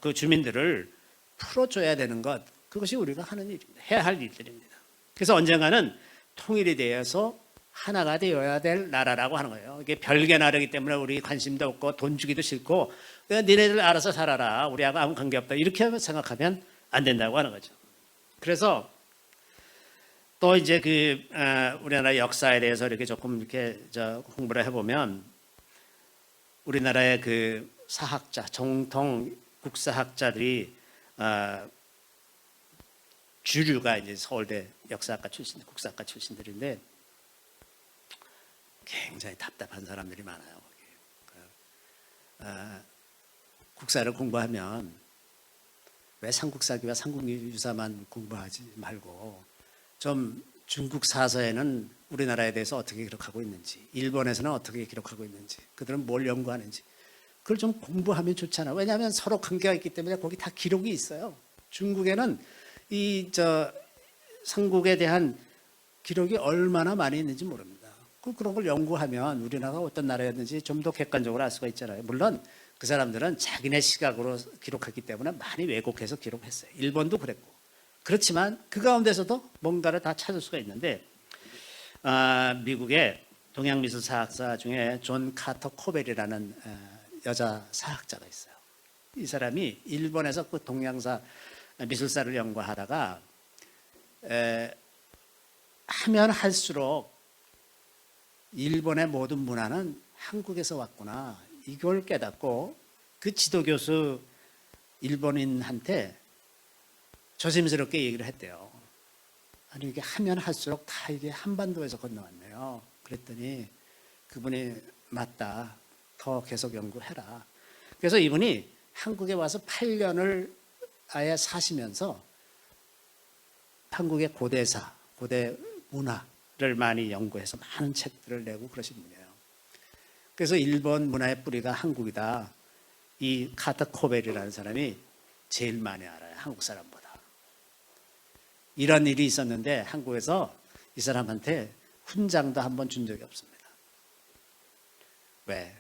그 주민들을 풀어줘야 되는 것, 그것이 우리가 하는 일입니다. 해야 할 일들입니다. 그래서 언젠가는 통일이 되어서 하나가 되어야 될 나라라고 하는 거예요. 이게 별개 나라이기 때문에 우리 관심도 없고 돈 주기도 싫고 그냥 니네들 알아서 살아라. 우리하고 아무 관계없다. 이렇게 생각하면 안 된다고 하는 거죠. 그래서 또 이제 우리나라 역사에 대해서 이렇게 조금 이렇게 공부를 해보면 우리나라의 그 사학자, 정통 국사학자들이 주류가 이제 서울대 역사학과 출신, 국사학과 출신들인데 굉장히 답답한 사람들이 많아요. 국사를 공부하면 왜 삼국사기와 삼국유사만 공부하지 말고 좀 중국 사서에는 우리나라에 대해서 어떻게 기록하고 있는지, 일본에서는 어떻게 기록하고 있는지, 그들은 뭘 연구하는지 그걸 좀 공부하면 좋잖아요. 왜냐하면 서로 관계가 있기 때문에 거기 다 기록이 있어요. 중국에는 삼국에 대한 기록이 얼마나 많이 있는지 모릅니다. 그런 걸 연구하면 우리나라가 어떤 나라였는지 좀 더 객관적으로 알 수가 있잖아요. 물론 그 사람들은 자기네 시각으로 기록했기 때문에 많이 왜곡해서 기록했어요. 일본도 그랬고. 그렇지만 그 가운데서도 뭔가를 다 찾을 수가 있는데 미국의 동양미술 사학사 중에 존 카터 코벨이라는 여자 사학자가 있어요. 이 사람이 일본에서 그 동양사 미술사를 연구하다가 하면 할수록 일본의 모든 문화는 한국에서 왔구나 이걸 깨닫고 그 지도교수 일본인한테 조심스럽게 얘기를 했대요. 아니 이게 하면 할수록 다 이게 한반도에서 건너왔네요. 그랬더니 그분이 맞다. 더 계속 연구해라. 그래서 이분이 한국에 와서 8년을 아예 사시면서 한국의 고대사, 고대 문화를 많이 연구해서 많은 책들을 내고 그러신 분이에요. 그래서 일본 문화의 뿌리가 한국이다. 이 카타 코벨이라는 사람이 제일 많이 알아요. 한국 사람보다. 이런 일이 있었는데 한국에서 이 사람한테 훈장도 한 번 준 적이 없습니다. 왜?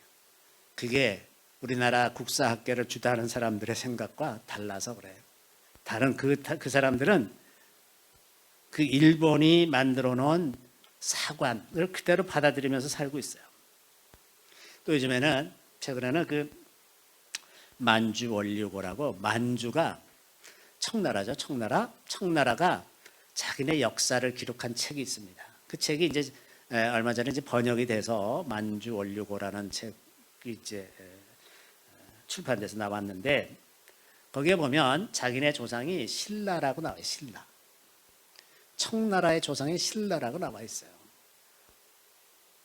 그게 우리나라 국사학계를 주도하는 사람들의 생각과 달라서 그래요. 다른 그 사람들은 그 일본이 만들어 놓은 사관을 그대로 받아들이면서 살고 있어요. 또 요즘에는 최근에는 그 만주 원류고라고, 만주가 청나라죠. 청나라가 자기네 역사를 기록한 책이 있습니다. 그 책이 이제 얼마 전에 이제 번역이 돼서 만주 원류고라는 책이 이제 출판돼서 나왔는데, 거기에 보면 자기네 조상이 신라라고 나와요. 신라. 청나라의 조상이 신라라고 나와 있어요.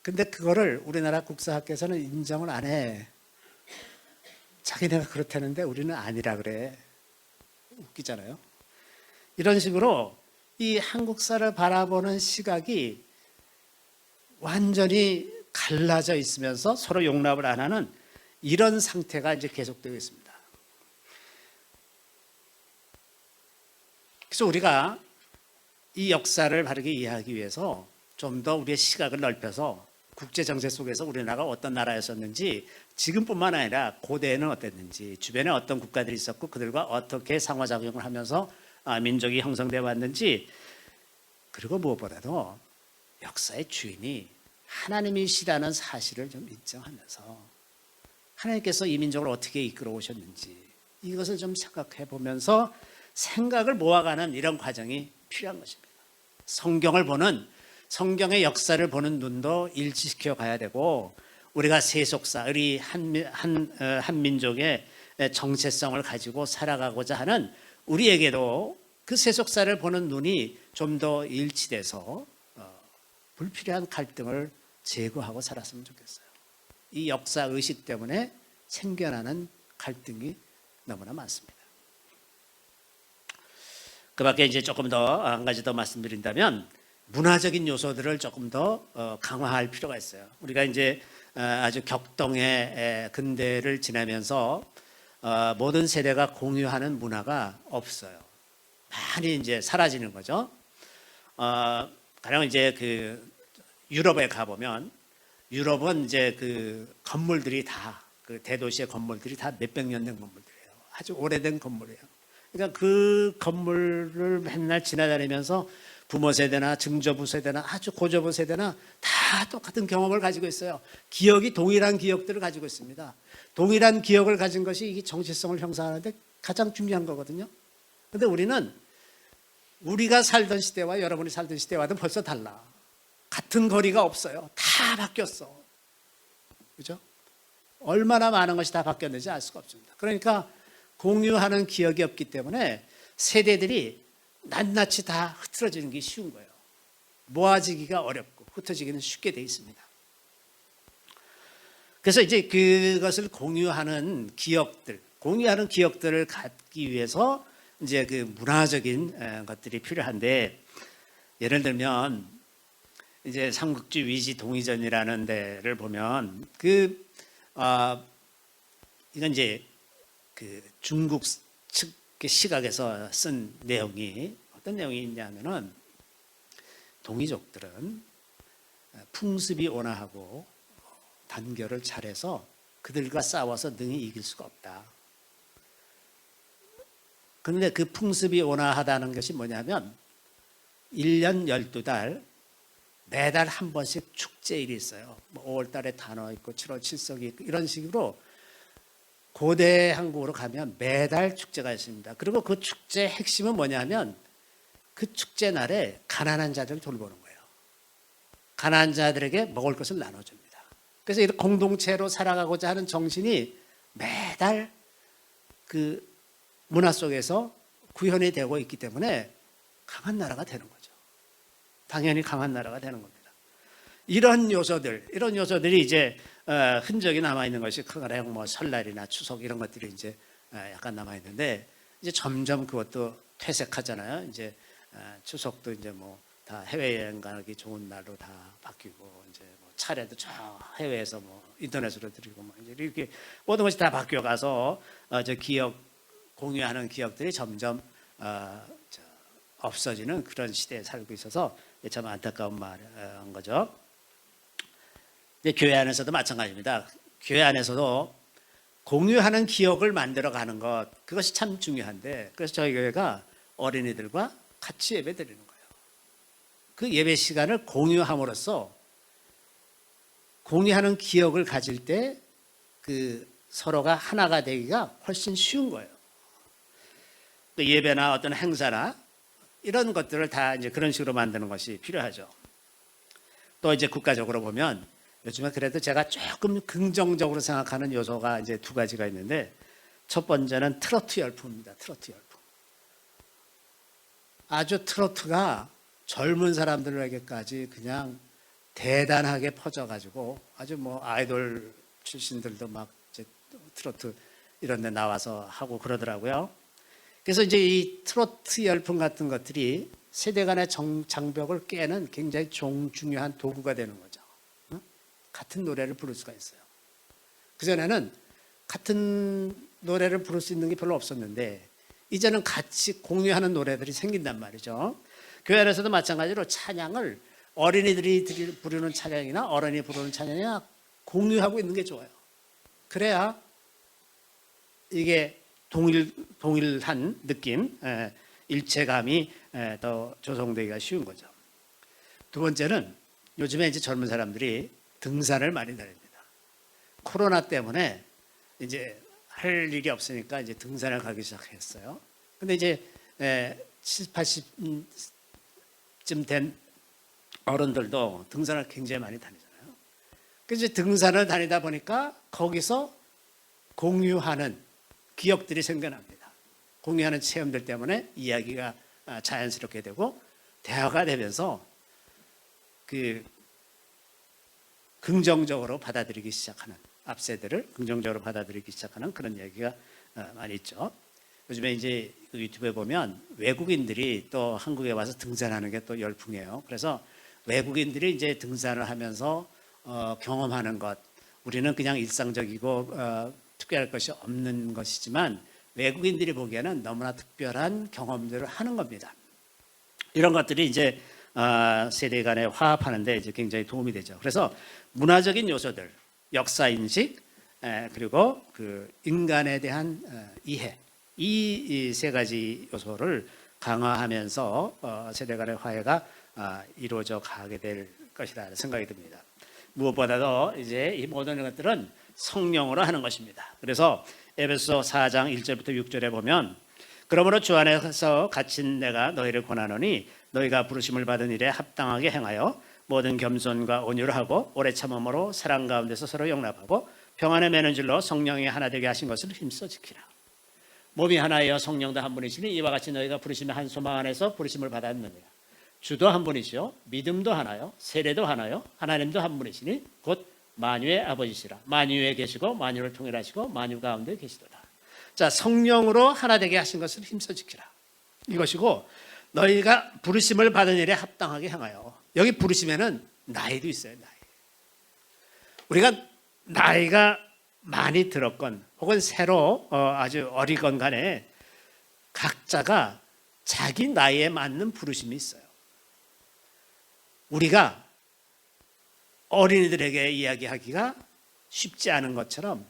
근데 그거를 우리나라 국사학계에서는 인정을 안 해. 자기네가 그렇다는데 우리는 아니라 그래. 웃기잖아요. 이런 식으로 이 한국사를 바라보는 시각이 완전히 갈라져 있으면서 서로 용납을 안 하는 이런 상태가 이제 계속되고 있습니다. 그래서 우리가 이 역사를 바르게 이해하기 위해서 좀 더 우리의 시각을 넓혀서 국제 정세 속에서 우리나라가 어떤 나라였었는지, 지금뿐만 아니라 고대에는 어땠는지, 주변에 어떤 국가들이 있었고 그들과 어떻게 상호작용을 하면서 민족이 형성되어 왔는지, 그리고 무엇보다도 역사의 주인이 하나님이시라는 사실을 좀 인정하면서 하나님께서 이 민족을 어떻게 이끌어 오셨는지 이것을 좀 생각해 보면서 생각을 모아가는 이런 과정이 필요한 것입니다. 성경의 역사를 보는 눈도 일치시켜 가야 되고, 우리가 세속사, 우리 한 민족의 정체성을 가지고 살아가고자 하는 우리에게도 그 세속사를 보는 눈이 좀 더 일치돼서 불필요한 갈등을 제거하고 살았으면 좋겠어요. 이 역사 의식 때문에 생겨나는 갈등이 너무나 많습니다. 그 밖에 이제 조금 더 한 가지 더 말씀드린다면, 문화적인 요소들을 조금 더 강화할 필요가 있어요. 우리가 이제 아주 격동의 근대를 지나면서 모든 세대가 공유하는 문화가 없어요. 많이 이제 사라지는 거죠. 가령 이제 그 유럽에 가보면, 유럽은 이제 그 건물들이 다, 그 대도시의 건물들이 다 몇백 년 된 건물들이에요. 아주 오래된 건물이에요. 그러니까 그 건물을 맨날 지나다니면서 부모 세대나 증조부 세대나 아주 고조부 세대나 다 똑같은 경험을 가지고 있어요. 기억이 동일한 기억들을 가지고 있습니다. 동일한 기억을 가진 것이 이 정체성을 형성하는데 가장 중요한 거거든요. 그런데 우리는 우리가 살던 시대와 여러분이 살던 시대와도 벌써 달라. 같은 거리가 없어요. 다 바뀌었어. 그죠? 얼마나 많은 것이 다 바뀌었는지 알 수가 없습니다. 그러니까 공유하는 기억이 없기 때문에 세대들이 낱낱이 다 흐트러지는 게 쉬운 거예요. 모아지기가 어렵고 흩어지기는 쉽게 돼 있습니다. 그래서 이제 그것을 공유하는 기억들을 갖기 위해서 이제 그 문화적인 것들이 필요한데, 예를 들면 이제 삼국지 위지 동의전이라는 데를 보면 이건 이제 그 중국 측의 시각에서 쓴 내용이 어떤 내용이 있냐면은, 동이족들은 풍습이 온화하고 단결을 잘해서 그들과 싸워서 능히 이길 수가 없다. 그런데 그 풍습이 온화하다는 것이 뭐냐면 1년 12달 매달 한 번씩 축제일이 있어요. 5월 달에 단어 있고 7월 칠석이 있고 이런 식으로 고대 한국으로 가면 매달 축제가 있습니다. 그리고 그 축제의 핵심은 뭐냐면 그 축제 날에 가난한 자들을 돌보는 거예요. 가난한 자들에게 먹을 것을 나눠줍니다. 그래서 이런 공동체로 살아가고자 하는 정신이 매달 그 문화 속에서 구현이 되고 있기 때문에 강한 나라가 되는 거죠. 당연히 강한 나라가 되는 겁니다. 이런 요소들이 이제 흔적이 남아 있는 것이 가령 뭐 설날이나 추석 이런 것들이 이제 약간 남아 있는데 이제 점점 그것도 퇴색하잖아요. 이제 추석도 이제 뭐 다 해외여행 가기 좋은 날로 다 바뀌고 이제 뭐 차례도 저 해외에서 뭐 인터넷으로 드리고 뭐 이제 이렇게 모든 것이 다 바뀌어 가서 저 기억 공유하는 기억들이 점점 없어지는 그런 시대에 살고 있어서 참 안타까운 말인 거죠. 교회 안에서도 마찬가지입니다. 교회 안에서도 공유하는 기억을 만들어가는 것, 그것이 참 중요한데, 그래서 저희 교회가 어린이들과 같이 예배 드리는 거예요. 그 예배 시간을 공유함으로써 공유하는 기억을 가질 때 그 서로가 하나가 되기가 훨씬 쉬운 거예요. 또 예배나 어떤 행사나 이런 것들을 다 이제 그런 식으로 만드는 것이 필요하죠. 또 이제 국가적으로 보면 요즘에 그래도 제가 조금 긍정적으로 생각하는 요소가 이제 두 가지가 있는데, 첫 번째는 트로트 열풍입니다. 트로트 열풍. 아주 트로트가 젊은 사람들에게까지 그냥 대단하게 퍼져가지고 아주 뭐 아이돌 출신들도 막 이제 트로트 이런 데 나와서 하고 그러더라고요. 그래서 이제 이 트로트 열풍 같은 것들이 세대 간의 장벽을 깨는 굉장히 중요한 도구가 되는 거죠. 같은 노래를 부를 수가 있어요. 그전에는 같은 노래를 부를 수 있는 게 별로 없었는데 이제는 같이 공유하는 노래들이 생긴단 말이죠. 교회 안에서도 마찬가지로 찬양을 어린이들이 부르는 찬양이나 어른이 부르는 찬양이나 공유하고 있는 게 좋아요. 그래야 이게 동일한 느낌, 일체감이 더 조성되기가 쉬운 거죠. 두 번째는 요즘에 이제 젊은 사람들이 등산을 많이 다닙니다. 코로나 때문에 이제 할 일이 없으니까 이제 등산을 가기 시작했어요. 근데 이제 70, 80쯤 된 어른들도 등산을 굉장히 많이 다니잖아요. 그래서 이제 등산을 다니다 보니까 거기서 공유하는 기억들이 생겨납니다. 공유하는 체험들 때문에 이야기가 자연스럽게 되고 대화가 되면서 그 긍정적으로 받아들이기 시작하는, 앞세대를 긍정적으로 받아들이기 시작하는 그런 얘기가 많이 있죠. 요즘에 이제 유튜브에 보면 외국인들이 또 한국에 와서 등산하는 게 또 열풍이에요. 그래서 외국인들이 이제 등산을 하면서 경험하는 것, 우리는 그냥 일상적이고 특별할 것이 없는 것이지만 외국인들이 보기에는 너무나 특별한 경험들을 하는 겁니다. 이런 것들이 이제 세대 간에 화합하는 데 이제 굉장히 도움이 되죠. 그래서 문화적인 요소들, 역사 인식, 그리고 그 인간에 대한 이해, 이 세 가지 요소를 강화하면서 세대 간의 화해가 이루어져 가게 될 것이라는 생각이 듭니다. 무엇보다도 이제 이 모든 것들은 성령으로 하는 것입니다. 그래서 에베소 4장 1절부터 6절에 보면, 그러므로 주 안에서 갇힌 내가 너희를 권하노니 너희가 부르심을 받은 일에 합당하게 행하여 모든 겸손과 온유를 하고 오래 참음으로 사랑 가운데서 서로 용납하고 평안에 매는 줄로 성령이 하나 되게 하신 것을 힘써 지키라. 몸이 하나예요 성령도 한 분이시니 이와 같이 너희가 부르심의 한 소망 안에서 부르심을 받았느니라. 주도 한 분이시요 믿음도 하나요 세례도 하나요 하나님도 한 분이시니 곧 만유의 아버지시라. 만유에 계시고 만유를 통일하시고 만유 가운데 계시도다. 자, 성령으로 하나 되게 하신 것을 힘써 지키라. 이것이고 너희가 부르심을 받은 일에 합당하게 행하여. 여기 부르심에는 나이도 있어요. 나이. 우리가 나이가 많이 들었건 혹은 새로 아주 어리건 간에 각자가 자기 나이에 맞는 부르심이 있어요. 우리가 어린이들에게 이야기하기가 쉽지 않은 것처럼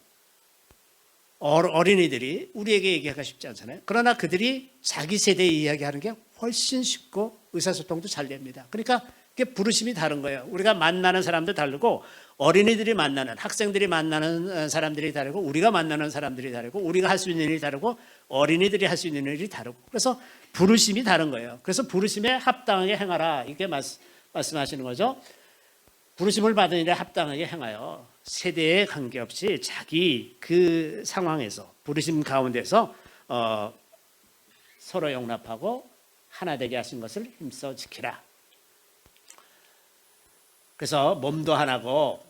어린이들이 우리에게 얘기하기가 쉽지 않잖아요. 그러나 그들이 자기 세대에 이야기하는 게 훨씬 쉽고 의사소통도 잘 됩니다. 그러니까 그게 부르심이 다른 거예요. 우리가 만나는 사람도 다르고 어린이들이 만나는, 학생들이 만나는 사람들이 다르고 우리가 만나는 사람들이 다르고 우리가 할 수 있는 일이 다르고 어린이들이 할 수 있는 일이 다르고 그래서 부르심이 다른 거예요. 그래서 부르심에 합당하게 행하라 이게 말씀하시는 거죠. 부르심을 받은 일에 합당하게 행하여 세대에 관계없이 자기 그 상황에서 부르심 가운데서 서로 용납하고 하나 되게 하신 것을 힘써 지키라. 그래서 몸도 하나고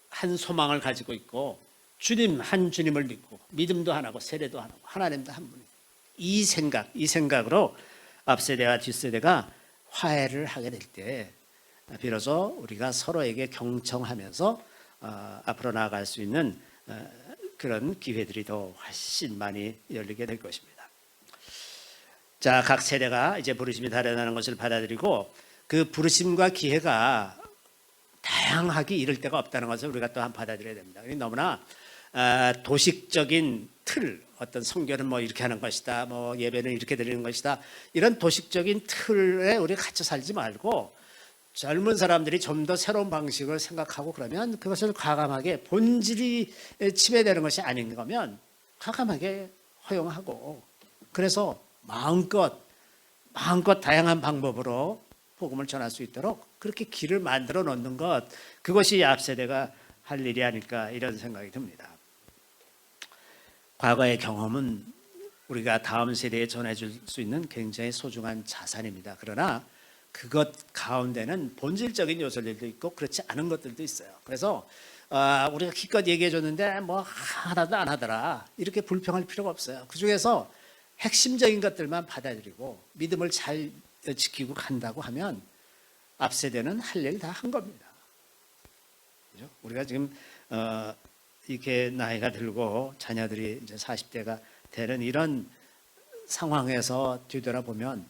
한 소망을 가지고 있고 주님 한 주님을 믿고 믿음도 하나고 세례도 하나고 하나님도 한 분이에요. 이 생각으로 앞세대와 뒷세대가 화해를 하게 될 때 비로소 우리가 서로에게 경청하면서 앞으로 나아갈 수 있는 그런 기회들이 더 훨씬 많이 열리게 될 것입니다. 자, 각 세대가 이제 부르심이 다르다는 것을 받아들이고 그 부르심과 기회가 다양하게 이를 데가 없다는 것을 우리가 또한 받아들여야 됩니다. 너무나 도식적인 틀, 어떤 성경은 뭐 이렇게 하는 것이다, 뭐 예배는 이렇게 드리는 것이다, 이런 도식적인 틀에 우리 갇혀 살지 말고 젊은 사람들이 좀 더 새로운 방식을 생각하고 그러면 그것을 과감하게 본질이 침해되는 것이 아닌 거면 과감하게 허용하고 그래서 마음껏 다양한 방법으로 복음을 전할 수 있도록 그렇게 길을 만들어 놓는 것, 그것이 앞세대가 할 일이 아닐까 이런 생각이 듭니다. 과거의 경험은 우리가 다음 세대에 전해줄 수 있는 굉장히 소중한 자산입니다. 그러나 그것 가운데는 본질적인 요소들도 있고 그렇지 않은 것들도 있어요. 그래서 우리가 기껏 얘기해 줬는데 뭐 하나도 안 하더라 이렇게 불평할 필요가 없어요. 그중에서 핵심적인 것들만 받아들이고 믿음을 잘 지키고 간다고 하면 앞세대는 할 일 다 한 겁니다. 그렇죠? 우리가 지금 이렇게 나이가 들고 자녀들이 이제 40대가 되는 이런 상황에서 뒤돌아보면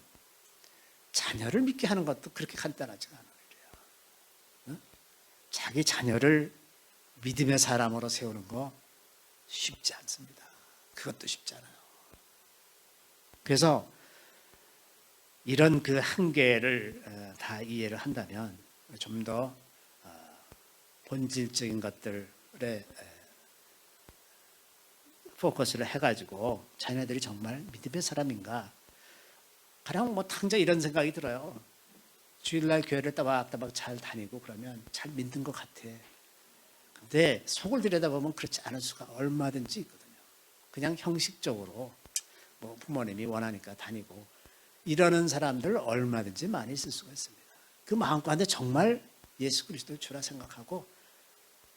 자녀를 믿게 하는 것도 그렇게 간단하지가 않아요. 응? 자기 자녀를 믿음의 사람으로 세우는 거 쉽지 않습니다. 그것도 쉽지 않아요. 그래서 이런 그 한계를 다 이해를 한다면 좀 더 본질적인 것들에 포커스를 해가지고 자녀들이 정말 믿음의 사람인가, 가령 뭐 당장 이런 생각이 들어요. 주일날 교회를 따박따박 잘 다니고 그러면 잘 믿는 것 같아. 근데 속을 들여다보면 그렇지 않을 수가 얼마든지 있거든요. 그냥 형식적으로 뭐 부모님이 원하니까 다니고 이러는 사람들 얼마든지 많이 있을 수가 있습니다. 그 마음 가운데 정말 예수 그리스도를 주라 생각하고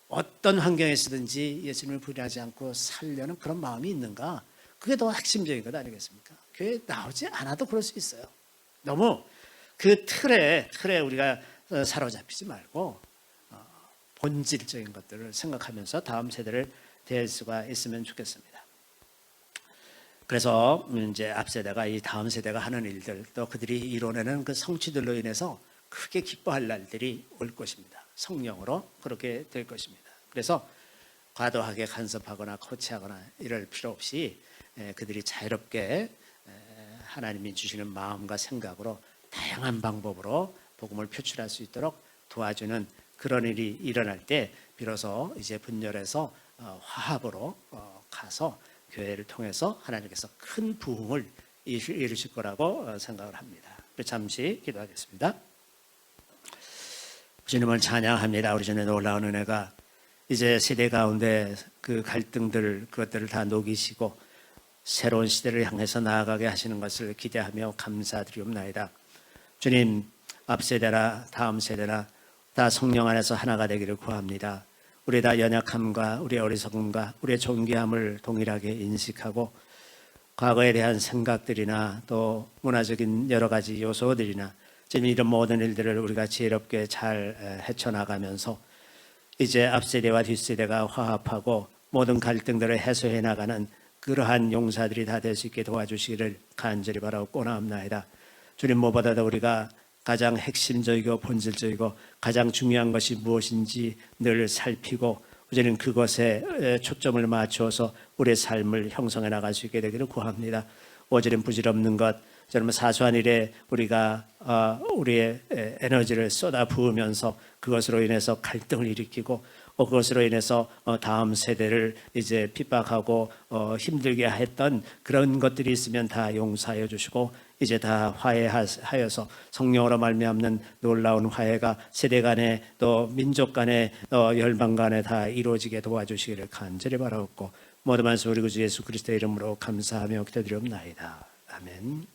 어떤 환경에 있든지 예수님을 부인하지 않고 살려는 그런 마음이 있는가, 그게 더 핵심적인 것 아니겠습니까? 교회에 나오지 않아도 그럴 수 있어요. 너무 그 틀에 우리가 사로잡히지 말고 본질적인 것들을 생각하면서 다음 세대를 대할 수가 있으면 좋겠습니다. 그래서 이제 앞세대가 이 다음 세대가 하는 일들, 또 그들이 이뤄내는 그 성취들로 인해서 크게 기뻐할 날들이 올 것입니다. 성령으로 그렇게 될 것입니다. 그래서 과도하게 간섭하거나 코치하거나 이럴 필요 없이 그들이 자유롭게 하나님이 주시는 마음과 생각으로 다양한 방법으로 복음을 표출할 수 있도록 도와주는 그런 일이 일어날 때 비로소 이제 분열해서 화합으로 가서 교회를 통해서 하나님께서 큰 부흥을 이루실 거라고 생각을 합니다. 잠시 기도하겠습니다. 주님을 찬양합니다. 우리 주님의 놀라운 은혜가 이제 세대 가운데 그 갈등들, 그것들을 다 녹이시고 새로운 시대를 향해서 나아가게 하시는 것을 기대하며 감사드리옵나이다. 주님, 앞세대나 다음 세대나 다 성령 안에서 하나가 되기를 구합니다. 우리의 다 연약함과 우리의 어리석음과 우리의 존귀함을 동일하게 인식하고 과거에 대한 생각들이나 또 문화적인 여러 가지 요소들이나 지금 이런 모든 일들을 우리가 지혜롭게 잘 헤쳐나가면서 이제 앞세대와 뒷세대가 화합하고 모든 갈등들을 해소해 나가는 그러한 용사들이 다 될 수 있게 도와주시기를 간절히 바라고 꼬나옵나이다. 주님, 무엇보다도 우리가 가장 핵심적이고 본질적이고 가장 중요한 것이 무엇인지 늘 살피고 우리는 그것에 초점을 맞추어서 우리의 삶을 형성해 나갈 수 있게 되기를 구합니다. 오지는 부질없는 것, 저는 사소한 일에 우리가 우리의 에너지를 쏟아 부으면서 그것으로 인해서 갈등을 일으키고 그것으로 인해서 다음 세대를 이제 핍박하고 힘들게 했던 그런 것들이 있으면 다 용서하여 주시고 이제 다 화해하여서 성령으로 말미암는 놀라운 화해가 세대 간에 또 민족 간에 열방 간에 다 이루어지게 도와주시기를 간절히 바라옵고 모든 말씀 우리 구주 예수 그리스도의 이름으로 감사하며 기도드리옵나이다. 아멘.